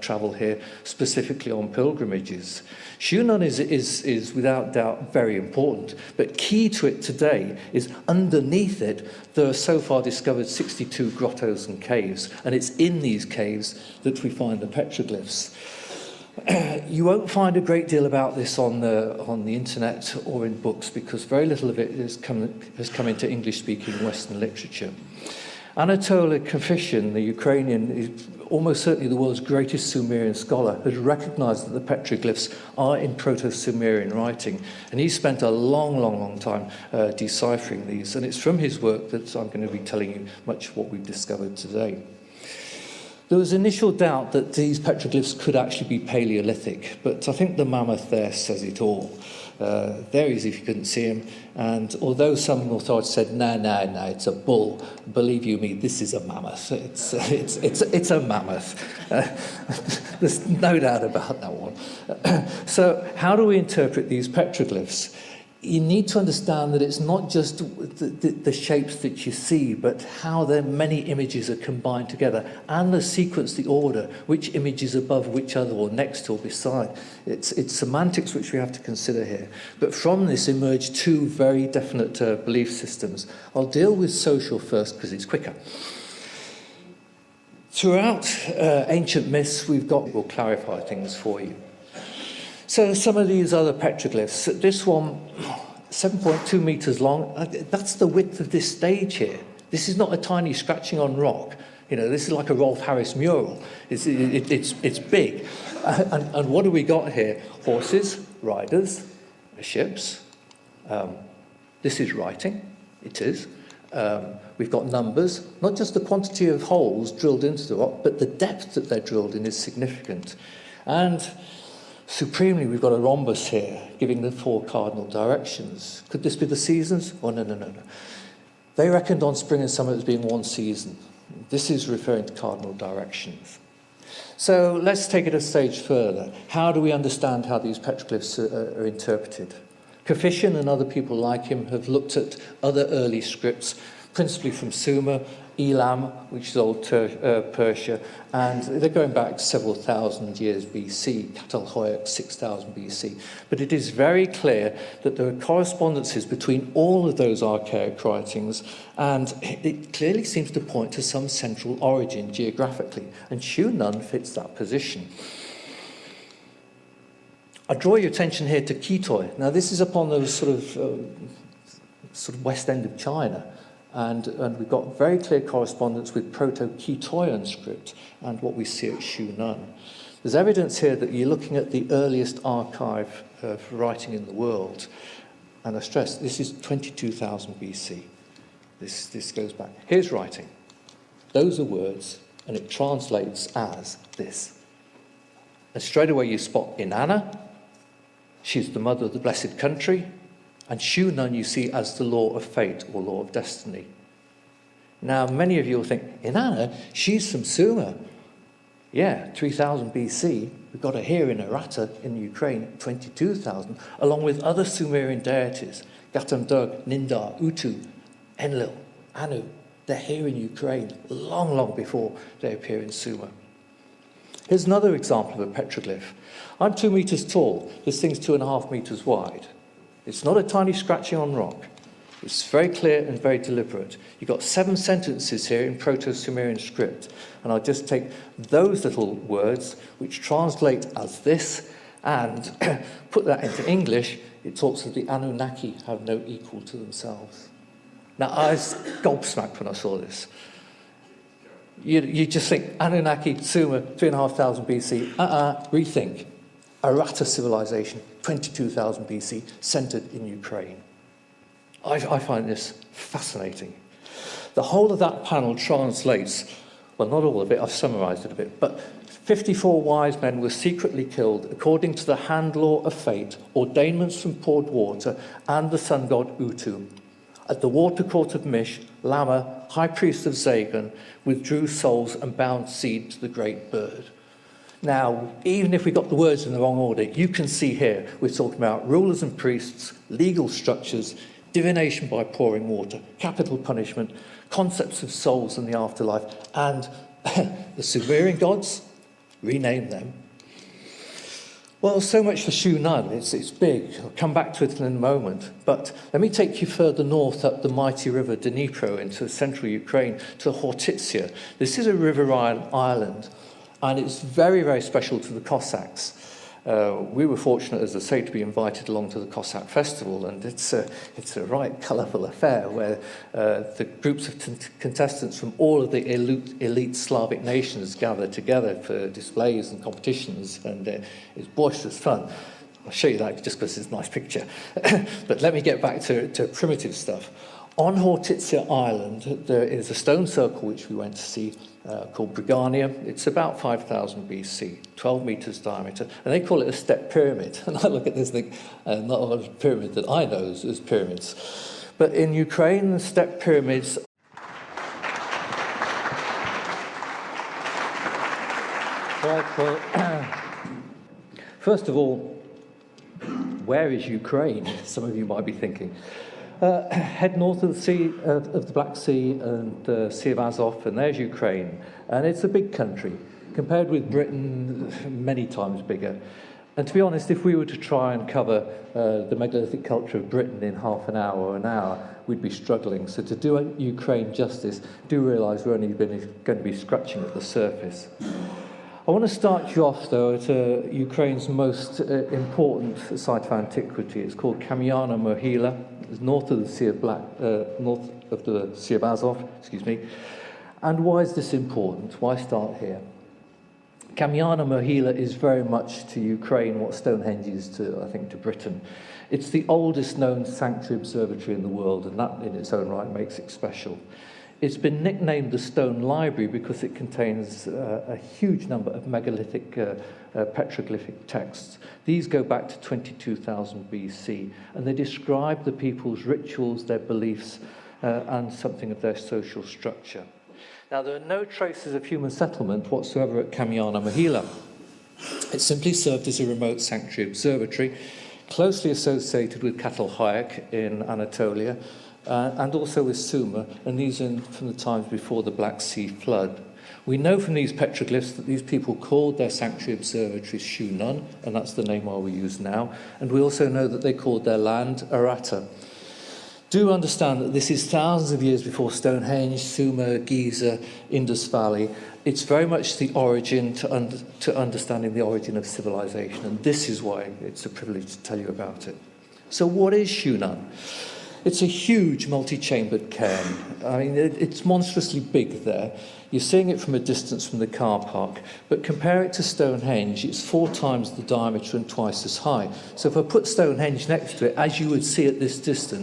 Speaker 1: travel here, specifically on pilgrimages. Shunan is without doubt very important, but key to it today is underneath it, there are so far discovered 62 grottos and caves, and it's in these caves that we find the petroglyphs. You won't find a great deal about this on the internet or in books, because very little of it has come into English-speaking Western literature. Anatoly Kafishin, the Ukrainian, is almost certainly the world's greatest Sumerian scholar, has recognized that the petroglyphs are in Proto-Sumerian writing. And he's spent a long time deciphering these. And it's from his work that I'm going to be telling you much of what we've discovered today. There was initial doubt that these petroglyphs could actually be Paleolithic, but I think the mammoth there says it all. There he is if you couldn't see him. And although some authorities said, no, it's a bull, believe you me, this is a mammoth. It's a mammoth. There's no doubt about that one. So how do we interpret these petroglyphs? You need to understand that it's not just the shapes that you see, but how the many images are combined together, and the sequence, the order, which image is above which other, or next to or beside. It's semantics which we have to consider here. But from this emerge two very definite belief systems. I'll deal with social first because it's quicker. Throughout ancient myths, we'll clarify things for you. So some of these other petroglyphs, this one, 7.2 meters long, that's the width of this stage here. This is not a tiny scratching on rock. This is like a Rolf Harris mural. It's big. And what do we got here? Horses, riders, ships. This is writing. It is. We've got numbers, not just the quantity of holes drilled into the rock, but the depth that they're drilled in is significant. And supremely, we've got a rhombus here, giving the 4 cardinal directions. Could this be the seasons? Oh, no. They reckoned on spring and summer as being one season. This is referring to cardinal directions. So let's take it a stage further. How do we understand how these petroglyphs are interpreted? Kafishin and other people like him have looked at other early scripts, principally from Sumer, Elam, which is old Persia, and they're going back several thousand years BC, Catalhoyuk 6000 BC. But it is very clear that there are correspondences between all of those archaic writings, and it clearly seems to point to some central origin geographically, and Shunan fits that position. I draw your attention here to Kitoi. Now, this is upon the sort of west end of China. And we've got very clear correspondence with Proto-Ketoian script and what we see at Shunan. There's evidence here that you're looking at the earliest archive of writing in the world. And I stress, this is 22,000 BC. This goes back. Here's writing. Those are words, and it translates as this. And straight away you spot Inanna. She's the mother of the blessed country. And Shunan you see as the law of fate or law of destiny. Now, many of you will think, Inanna, she's from Sumer. Yeah, 3000 BC. We've got her here in Aratta in Ukraine, 22,000, along with other Sumerian deities, Gatamdug, Nindar, Utu, Enlil, Anu. They're here in Ukraine long, long before they appear in Sumer. Here's another example of a petroglyph. I'm 2 meters tall. This thing's 2.5 meters wide. It's not a tiny scratching on rock. It's very clear and very deliberate. You've got 7 sentences here in Proto-Sumerian script. And I'll just take those little words, which translate as this, and put that into English. It talks of the Anunnaki have no equal to themselves. Now, I was gobsmacked when I saw this. You just think, Anunnaki, Sumer, 3,500 BC, rethink. Aratta civilization, 22,000 BC, centered in Ukraine. I find this fascinating. The whole of that panel translates, well, not all of it, I've summarized it a bit, but 54 wise men were secretly killed according to the hand law of fate, ordainments from poured water, and the sun god Utu. At the water court of Mish, Lama, high priest of Zagan, withdrew souls and bound seed to the great bird. Now, even if we got the words in the wrong order, you can see here we're talking about rulers and priests, legal structures, divination by pouring water, capital punishment, concepts of souls and the afterlife, and the Sumerian gods, rename them. Well, so much for Shunan. It's big. I'll come back to it in a moment. But let me take you further north up the mighty river Dnipro into central Ukraine to Hortitsia. This is a riverine island, and it's very, very special to the Cossacks. We were fortunate, as I say, to be invited along to the Cossack festival, and it's a right colourful affair where the groups of contestants from all of the elite Slavic nations gather together for displays and competitions, and it's boisterous fun. I'll show you that just because it's a nice picture. But let me get back to primitive stuff. On Hortitsia Island, there is a stone circle which we went to see called Brigania. It's about 5,000 BC, 12 meters diameter, and they call it a step pyramid. And I look at this thing, not a pyramid that I know as pyramids. But in Ukraine, the step pyramids first of all, where is Ukraine? Some of you might be thinking. Head north of the Sea of the Black Sea and the Sea of Azov, and there's Ukraine. And it's a big country, compared with Britain, many times bigger. And to be honest, if we were to try and cover the megalithic culture of Britain in half an hour or an hour, we'd be struggling. So to do Ukraine justice, do realise we're only going to be scratching at the surface. I want to start you off, though, at Ukraine's most important site of antiquity. It's called Kamyana Mohila. It's north of the Sea of Azov, And why is this important? Why start here? Kamyana Mohila is very much to Ukraine what Stonehenge is to, I think, to Britain. It's the oldest known sanctuary observatory in the world, and that in its own right makes it special. It's been nicknamed the Stone Library because it contains a huge number of megalithic petroglyphic texts. These go back to 22,000 BC, and they describe the people's rituals, their beliefs, and something of their social structure. Now, there are no traces of human settlement whatsoever at Kamyana Mohila. It simply served as a remote sanctuary observatory, closely associated with Catalhoic in Anatolia, and also with Sumer, and these are from the times before the Black Sea flood. We know from these petroglyphs that these people called their sanctuary observatories Shunan, and that's the name we use now, and we also know that they called their land Aratta. Do understand that this is thousands of years before Stonehenge, Sumer, Giza, Indus Valley. It's very much the origin to understanding the origin of civilization, and this is why it's a privilege to tell you about it. So what is Shunan? It's a huge multi-chambered cairn. I mean, it's monstrously big there. You're seeing it from a distance from the car park, but compare it to Stonehenge, it's 4 times the diameter and twice as high. So if I put Stonehenge next to it, as you would see at this distance,